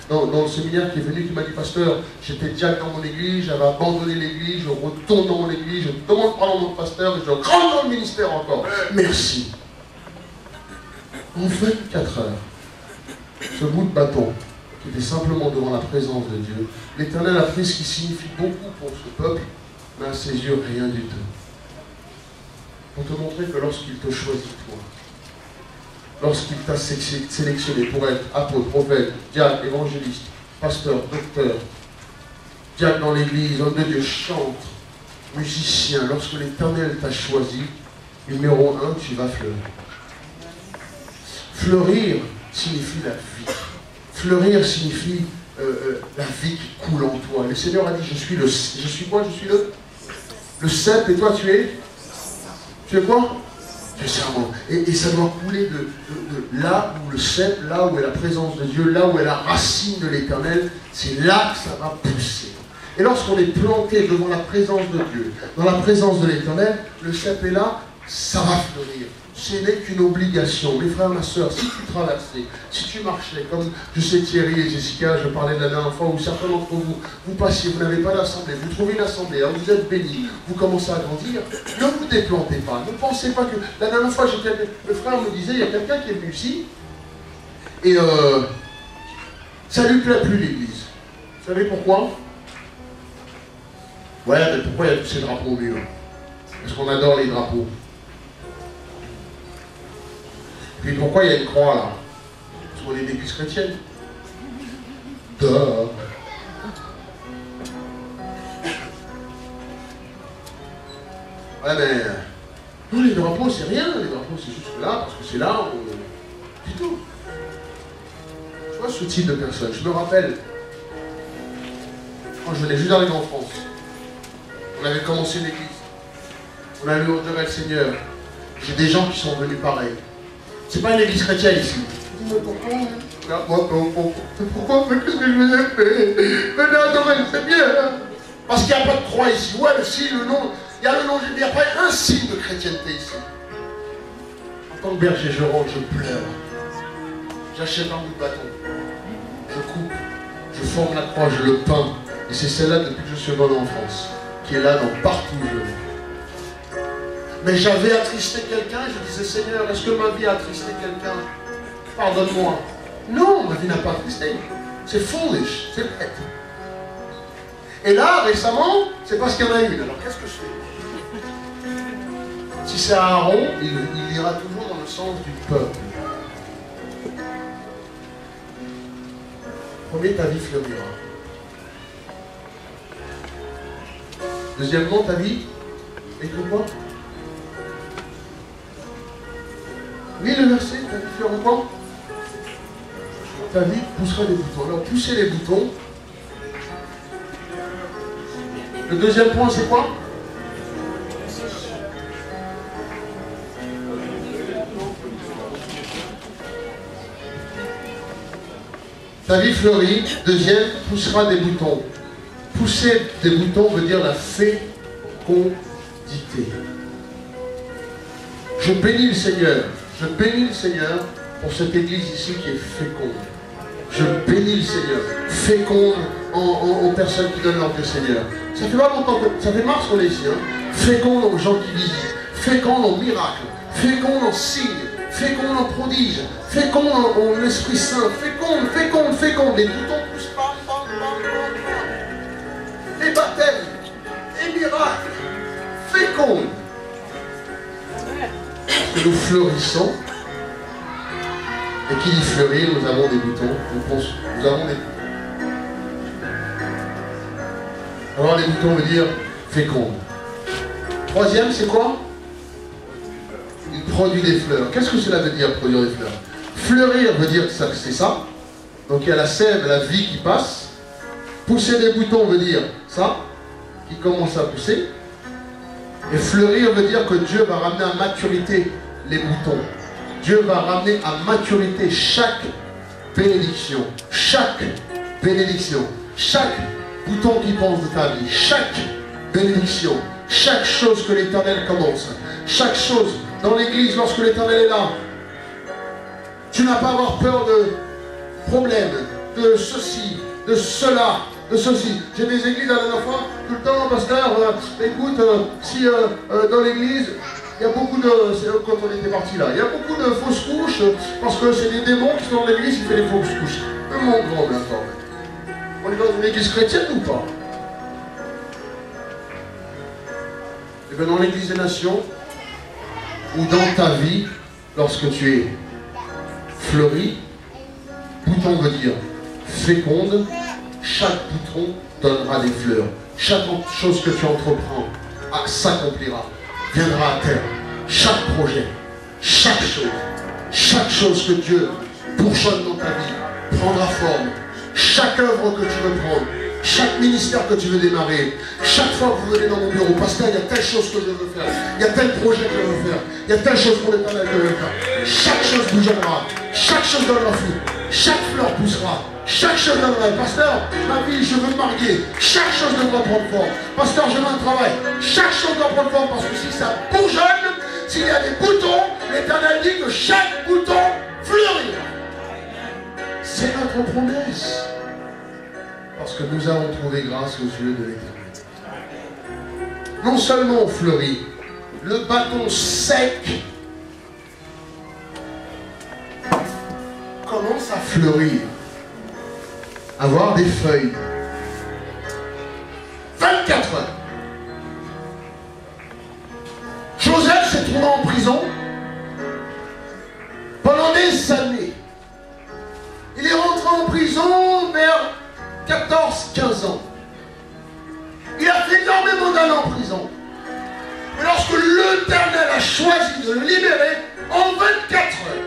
dans le séminaire qui est venu, qui m'a dit, pasteur, j'étais diacre dans mon église, j'avais abandonné l'église, je retourne dans mon église, je demande pardon à mon pasteur et je rentre dans le ministère encore. Merci. En 24 heures, ce bout de bâton, qui était simplement devant la présence de Dieu, l'Éternel a pris ce qui signifie beaucoup pour ce peuple, mais à ses yeux, rien du tout. Pour te montrer que lorsqu'il te choisit, toi, lorsqu'il t'a sélectionné pour être apôtre, prophète, diacre, évangéliste, pasteur, docteur, diacre dans l'église, homme de Dieu, chantre, musicien, lorsque l'Éternel t'a choisi, numéro 1, tu vas fleurir. Fleurir signifie la vie. Fleurir signifie la vie qui coule en toi. Le Seigneur a dit, je suis quoi? Je suis le cep, et toi tu es? Tu es quoi? Le serment. Et ça doit couler de là où le cep, là où est la présence de Dieu, là où est la racine de l'Éternel, c'est là que ça va pousser. Et lorsqu'on est planté devant la présence de Dieu, dans la présence de l'Éternel, le cep est là, ça va fleurir. Ce n'est qu'une obligation. Mes frères, ma soeur, si tu traversais, si tu marchais, comme je sais Thierry et Jessica, je parlais de la dernière fois, où certains d'entre vous, vous passiez, vous n'avez pas d'assemblée, vous trouvez une assemblée, hein, vous êtes bénis, vous commencez à grandir, ne vous déplantez pas. Ne pensez pas que... La dernière fois, le frère me disait, il y a quelqu'un qui est venu ici, et ça ne lui plaît plus l'église. Vous savez pourquoi? Ouais, mais pourquoi il y a tous ces drapeaux au mur? Parce qu'on adore les drapeaux. Puis pourquoi il y a une croix là? Parce qu'on est une église chrétienne. Duh. Ouais mais... Non, les drapeaux c'est rien, les drapeaux c'est juste là, parce que c'est là, c'est tout. Tu vois ce type de personne, je me rappelle, quand je venais juste d'arriver en France, on avait commencé l'église, on avait honoré le Seigneur, j'ai des gens qui sont venus pareil. C'est pas une église chrétienne ici. Mais pourquoi? Pourquoi? Mais qu'est-ce que je vous ai fait? Venez adorer, c'est bien. Hein? Parce qu'il n'y a pas de croix ici. Ouais, le signe, le nom. Il y a le nom, il n'y a pas un signe de chrétienté ici. En tant que berger, je rentre, je pleure. J'achète un bout de bâton. Je coupe. Je forme la croix, je le peins. Et c'est celle-là depuis que je suis venu en France. Qui est là dans partout où je vais. Mais j'avais attristé quelqu'un, je disais, Seigneur, est-ce que ma vie a attristé quelqu'un? Pardonne-moi. Non, ma vie n'a pas attristé. C'est foolish, c'est bête. Et là, récemment, c'est parce qu'il y en a une. Alors qu'est-ce que je fais? Si c'est Aaron, il ira toujours dans le sens du peuple. Premier, ta vie fleurira. Deuxièmement, ta vie, écoute-moi. Oui, le verset, ta vie fleurira quoi? Ta vie poussera des boutons. Alors, pousser les boutons. Le deuxième point, c'est quoi? Ta vie fleurit. Deuxième, poussera des boutons. Pousser des boutons veut dire la fécondité. Je bénis le Seigneur. Je bénis le Seigneur pour cette église ici qui est féconde. Je bénis le Seigneur. Féconde en personnes qui donnent leur vie au Seigneur. Ça fait pas longtemps que... Ça fait mars qu'on est ici. Hein. Féconde en gens qui visitent. Féconde en miracles. Féconde en signes. Féconde en prodiges. Féconde en Esprit Saint. Féconde. Les boutons poussent pas. Les baptêmes. Les miracles. Féconde. Que nous fleurissons. Et qui dit fleurir, nous avons des boutons. Nous avons des boutons. Alors les boutons veut dire féconde. Troisième, c'est quoi? Il produit des fleurs. Qu'est-ce que cela veut dire, produire des fleurs? Fleurir veut dire que c'est ça. Donc il y a la sève, la vie qui passe. Pousser des boutons veut dire ça, qui commence à pousser. Et fleurir veut dire que Dieu va ramener à maturité les boutons. Dieu va ramener à maturité chaque bénédiction. Chaque bénédiction. Chaque bouton qui pense de ta vie. Chaque bénédiction. Chaque chose que l'Éternel commence. Chaque chose dans l'église lorsque l'Éternel est là. Tu n'as pas à avoir peur de problèmes, de ceci, de cela, de ceci. J'ai des églises à la dernière fois, tout le temps, pasteur, écoute, si dans l'église, il y a beaucoup de, quand on était parti là, il y a beaucoup de fausses couches, parce que c'est des démons qui sont dans l'église qui font des fausses couches. Mais mon grand, d'accord. On est dans une église chrétienne ou pas? Et bien dans l'église des nations, ou dans ta vie, lorsque tu es fleuri, bouton veut dire féconde, chaque bouton donnera des fleurs. Chaque chose que tu entreprends s'accomplira, viendra à terme. Chaque projet, chaque chose que Dieu bourgeonne dans ta vie, prendra forme. Chaque œuvre que tu veux prendre, chaque ministère que tu veux démarrer, chaque fois que vous venez dans mon bureau, pasteur, il y a telle chose que je veux faire, il y a tel projet que je veux faire, il y a telle chose pour l'Éternel que je veux faire. Chaque chose bougera, chaque chose donnera fruit, chaque fleur poussera, chaque chose donnera. Pasteur, ma vie, je veux me marier, chaque chose devra prendre forme. Pasteur, je veux un travail, chaque chose doit prendre forme, parce que si ça bourgeonne, s'il y a des boutons, l'Éternel dit que chaque bouton fleurira. C'est notre promesse. Parce que nous avons trouvé grâce aux yeux de l'Éternel. Non seulement on fleurit, le bâton sec commence à fleurir, avoir des feuilles. 24 heures. Joseph s'est trouvé en prison pendant des années. Il est rentré en prison vers 14-15 ans. Il a fait énormément d'années en prison. Mais lorsque l'Éternel a choisi de le libérer, en 24 heures,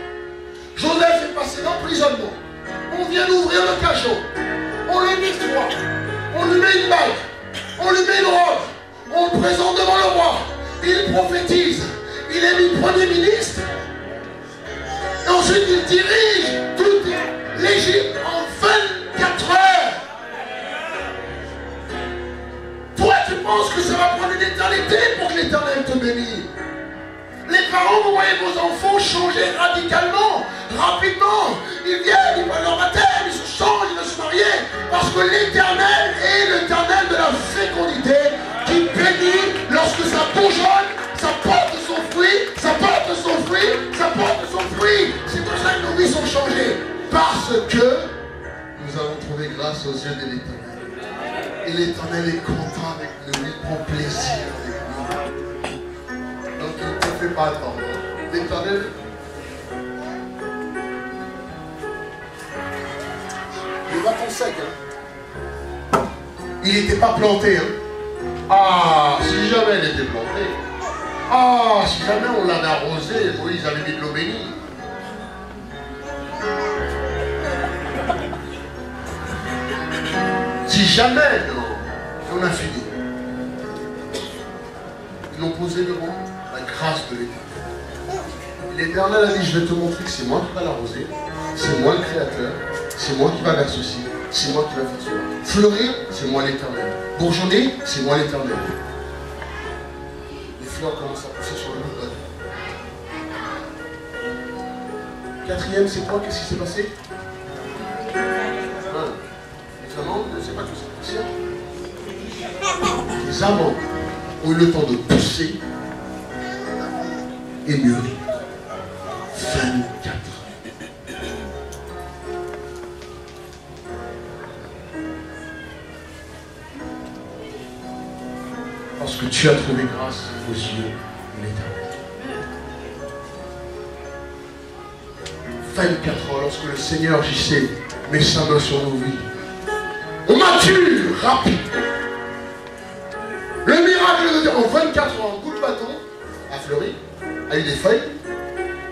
Joseph est passé d'emprisonnement. On vient d'ouvrir le cachot. On le nettoie. On lui met une bague. On lui met une robe. On le présente devant le roi. Il prophétise. Il est mis Premier ministre. Et ensuite, il dirige toute l'Égypte en 24 heures. Toi, tu penses que ça va prendre une éternité pour que l'Éternel te bénisse? Les parents, vous voyez vos enfants changer radicalement, rapidement. Ils viennent, ils prennent leur baptême, ils se changent, ils veulent se marier. Parce que l'Éternel est l'Éternel de la fécondité qui bénit lorsque ça bourgeonne, ça porte son fruit, ça porte son fruit, ça porte son fruit. C'est pour ça que nos vies sont changées. Parce que nous avons trouvé grâce aux yeux de l'Éternel. Et l'Éternel est content avec nous, il prend plaisir avec nous. Donc il ne te fait pas attendre. L'Éternel, le bâton sec, hein. Il n'était pas planté. Hein. Ah, si jamais il était planté. Ah, si jamais on l'avait arrosé, Moïse avait mis de l'eau bénie. Si jamais, non, on a fini. Ils l'ont posé devant la grâce de l'Éternel. L'Éternel a dit, je vais te montrer que c'est moi qui va l'arroser, c'est moi le Créateur, c'est moi qui va faire ceci, c'est moi qui va faire cela. Fleurir, c'est moi l'Éternel. Bourgeonner, c'est moi l'Éternel. Les fleurs commencent à pousser sur le bout de la. Quatrième, c'est quoi? Qu'est-ce qui s'est passé? Les amandes, je ne sais pas tout ça. Les amandes ont eu le temps de pousser et mûrir. 24. Parce que tu as trouvé grâce aux yeux de l'Éternel. 24 ans, lorsque le Seigneur, j'y sais, met sa main sur nos vies. On mature rapide. Le miracle de en 24 ans, un coup de bâton a fleuri, a eu des feuilles,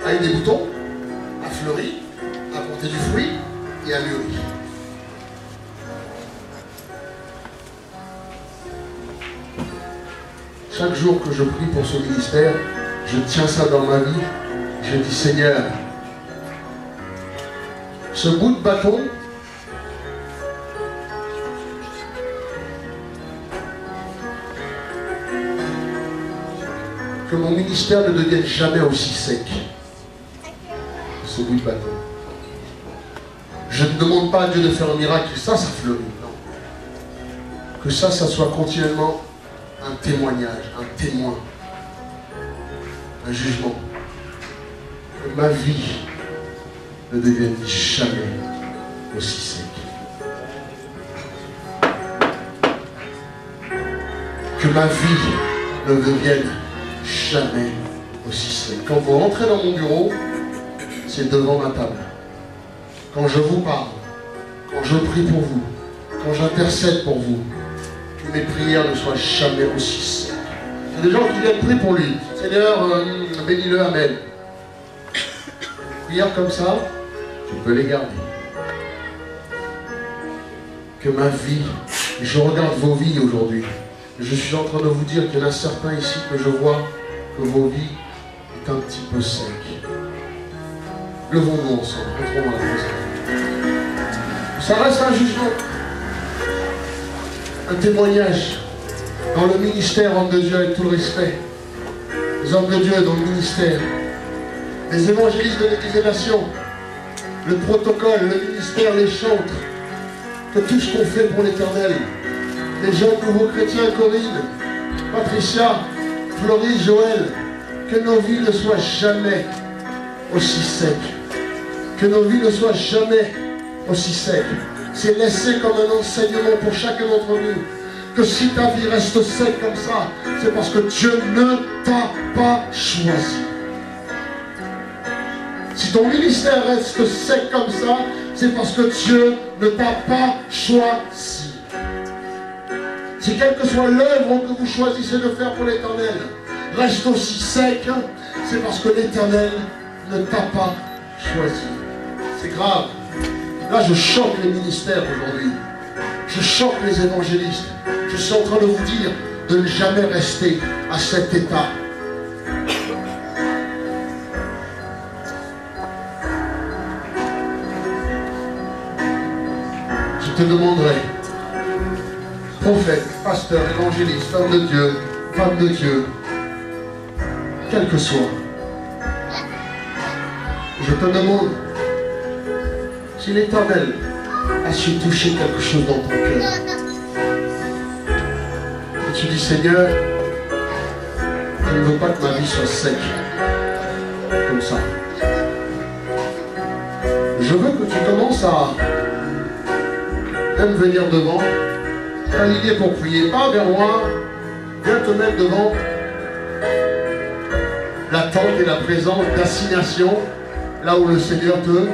a eu des boutons, a fleuri, a porté du fruit et a mûri. Chaque jour que je prie pour ce ministère, je tiens ça dans ma vie Je dis, Seigneur, ce bout de bâton, que mon ministère ne devienne jamais aussi sec. Ce bout de bâton. Je ne demande pas à Dieu de faire un miracle, ça fleurit. Non. Que ça soit continuellement un témoignage, un témoin, un jugement. Que ma vie ne devienne jamais aussi sec. Que ma vie ne devienne jamais aussi sec. Quand vous rentrez dans mon bureau, c'est devant ma table. Quand je vous parle, quand je prie pour vous, quand j'intercède pour vous, que mes prières ne soient jamais aussi secs. Il y a des gens qui viennent prier pour lui. Seigneur, bénis-le, amen. Prières comme ça, tu peux les garder. Que ma vie, je regarde vos vies aujourd'hui. Je suis en train de vous dire qu'il y en a certains ici que je vois que vos vies est un petit peu sec. Levons-nous ensemble, entrons dans la présence. Ça reste un jugement, un témoignage dans le ministère, homme de Dieu, avec tout le respect. Les hommes de Dieu dans le ministère, les évangélistes de l'Église des Nations, le protocole, le ministère, les chantres, que tout ce qu'on fait pour l'Éternel, les jeunes nouveaux chrétiens, Corinne, Patricia, Floris, Joël, que nos vies ne soient jamais aussi secs. Que nos vies ne soient jamais aussi secs. C'est laissé comme un enseignement pour chacun d'entre nous. Que si ta vie reste sec comme ça, c'est parce que Dieu ne t'a pas choisi. Si ton ministère reste sec comme ça, c'est parce que Dieu ne t'a pas choisi. Si quelle que soit l'œuvre que vous choisissez de faire pour l'Éternel reste aussi sec, c'est parce que l'Éternel ne t'a pas choisi. C'est grave. Là, je choque les ministères aujourd'hui. Je choque les évangélistes. Je suis en train de vous dire de ne jamais rester à cet état. Je te demanderai, prophète, pasteur, évangéliste, homme de Dieu, femme de Dieu, quel que soit, je te demande si l'Éternel a su toucher quelque chose dans ton cœur. Et tu dis, Seigneur, je ne veux pas que ma vie soit sec, comme ça. Je veux que tu commences à même venir devant, t'aligner pour prier, pas vers moi, viens te mettre devant la tente et la présence d'assignation, là où le Seigneur te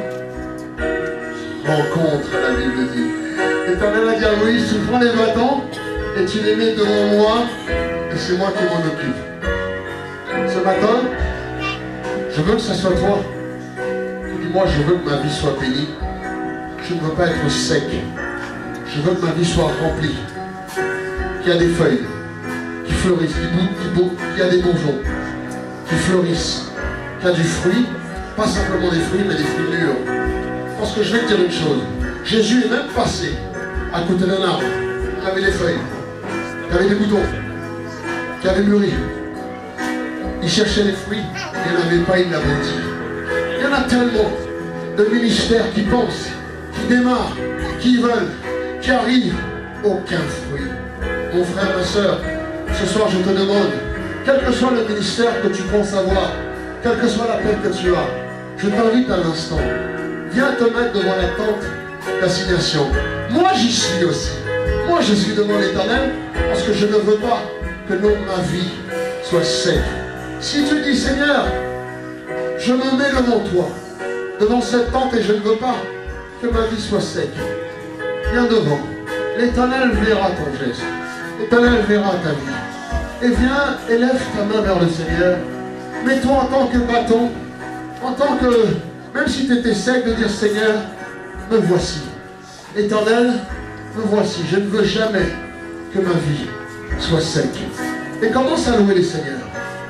rencontre, la Bible dit. L'Éternel a dit à Moïse, tu prends les bâtons et tu les mets devant moi et c'est moi qui m'en occupe. Ce matin, je veux que ce soit toi. Tu dis, moi je veux que ma vie soit bénie. Je ne veux pas être sec. Je veux que ma vie soit remplie. Qu'il y a des feuilles qui fleurissent, qu'il y a des bourgeons qui fleurissent, qu'il y a du fruit, pas simplement des fruits, mais des fruits mûrs. Parce que je vais te dire une chose, Jésus est même passé à côté d'un arbre qui avait des feuilles, qui avait des boutons, qui avait mûri. Il cherchait les fruits, il n'y en avait pas, il l'avait dit. Il y en a tellement de ministères qui pensent, qui démarrent, qui veulent, qui arrivent, aucun fruit. Mon frère, ma soeur, ce soir je te demande, quel que soit le ministère que tu penses avoir, quel que soit l'appel que tu as, je t'invite à l'instant, viens te mettre devant la tente d'assignation. Moi j'y suis aussi. Moi je suis devant l'Éternel parce que je ne veux pas que ma vie soit sec. Si tu dis, Seigneur, je me mets devant toi, devant cette tente et je ne veux pas que ma vie soit sec, viens devant. L'Éternel verra ton geste. L'Éternel verra ta vie. Et viens, élève ta main vers le Seigneur. Mets-toi en tant que bâton, en tant que, même si tu étais sec, de dire, Seigneur, me voici. Éternel, me voici. Je ne veux jamais que ma vie soit sec. Et commence à louer le Seigneur.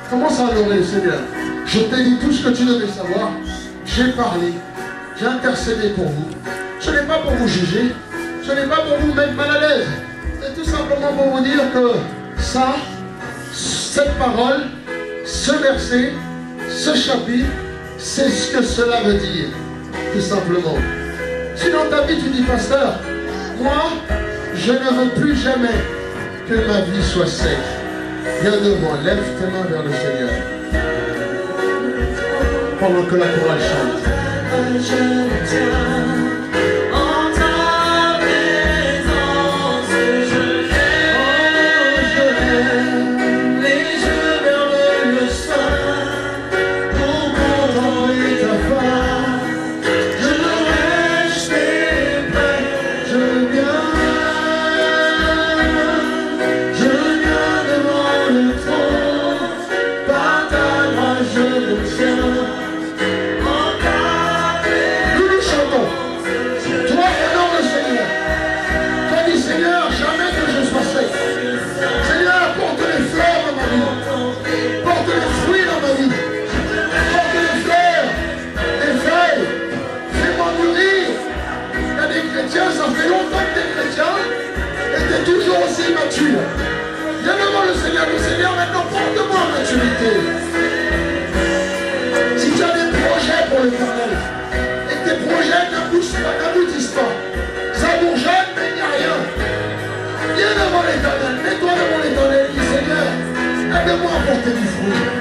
Commence à louer le Seigneur. Je t'ai dit tout ce que tu devais savoir. J'ai parlé. J'ai intercédé pour vous. Ce n'est pas pour vous juger. Ce n'est pas pour vous mettre mal à l'aise. C'est tout simplement pour vous dire que ça, cette parole, ce verset, ce chapitre, c'est ce que cela veut dire. Tout simplement. Si dans ta vie tu dis, pasteur, moi, je ne veux plus jamais que ma vie soit sèche. Viens devant, lève tes mains vers le Seigneur. Pendant que la chorale chante. En ta présence, je lève les yeux vers le sein pour contempler ta face. Je reste près, je viens devant le trône, par ta grâce je m'obtiens. Ça fait longtemps que tu es chrétien et tu es toujours aussi immature. Viens devant le Seigneur maintenant porte-moi en maturité. Si tu as des projets pour l'Éternel et que tes projets n'aboutissent pas, ça bourgeonne mais il n'y a rien. Viens devant l'Éternel, mets-toi devant l'Éternel et dis Seigneur, aide-moi à porter du fruit.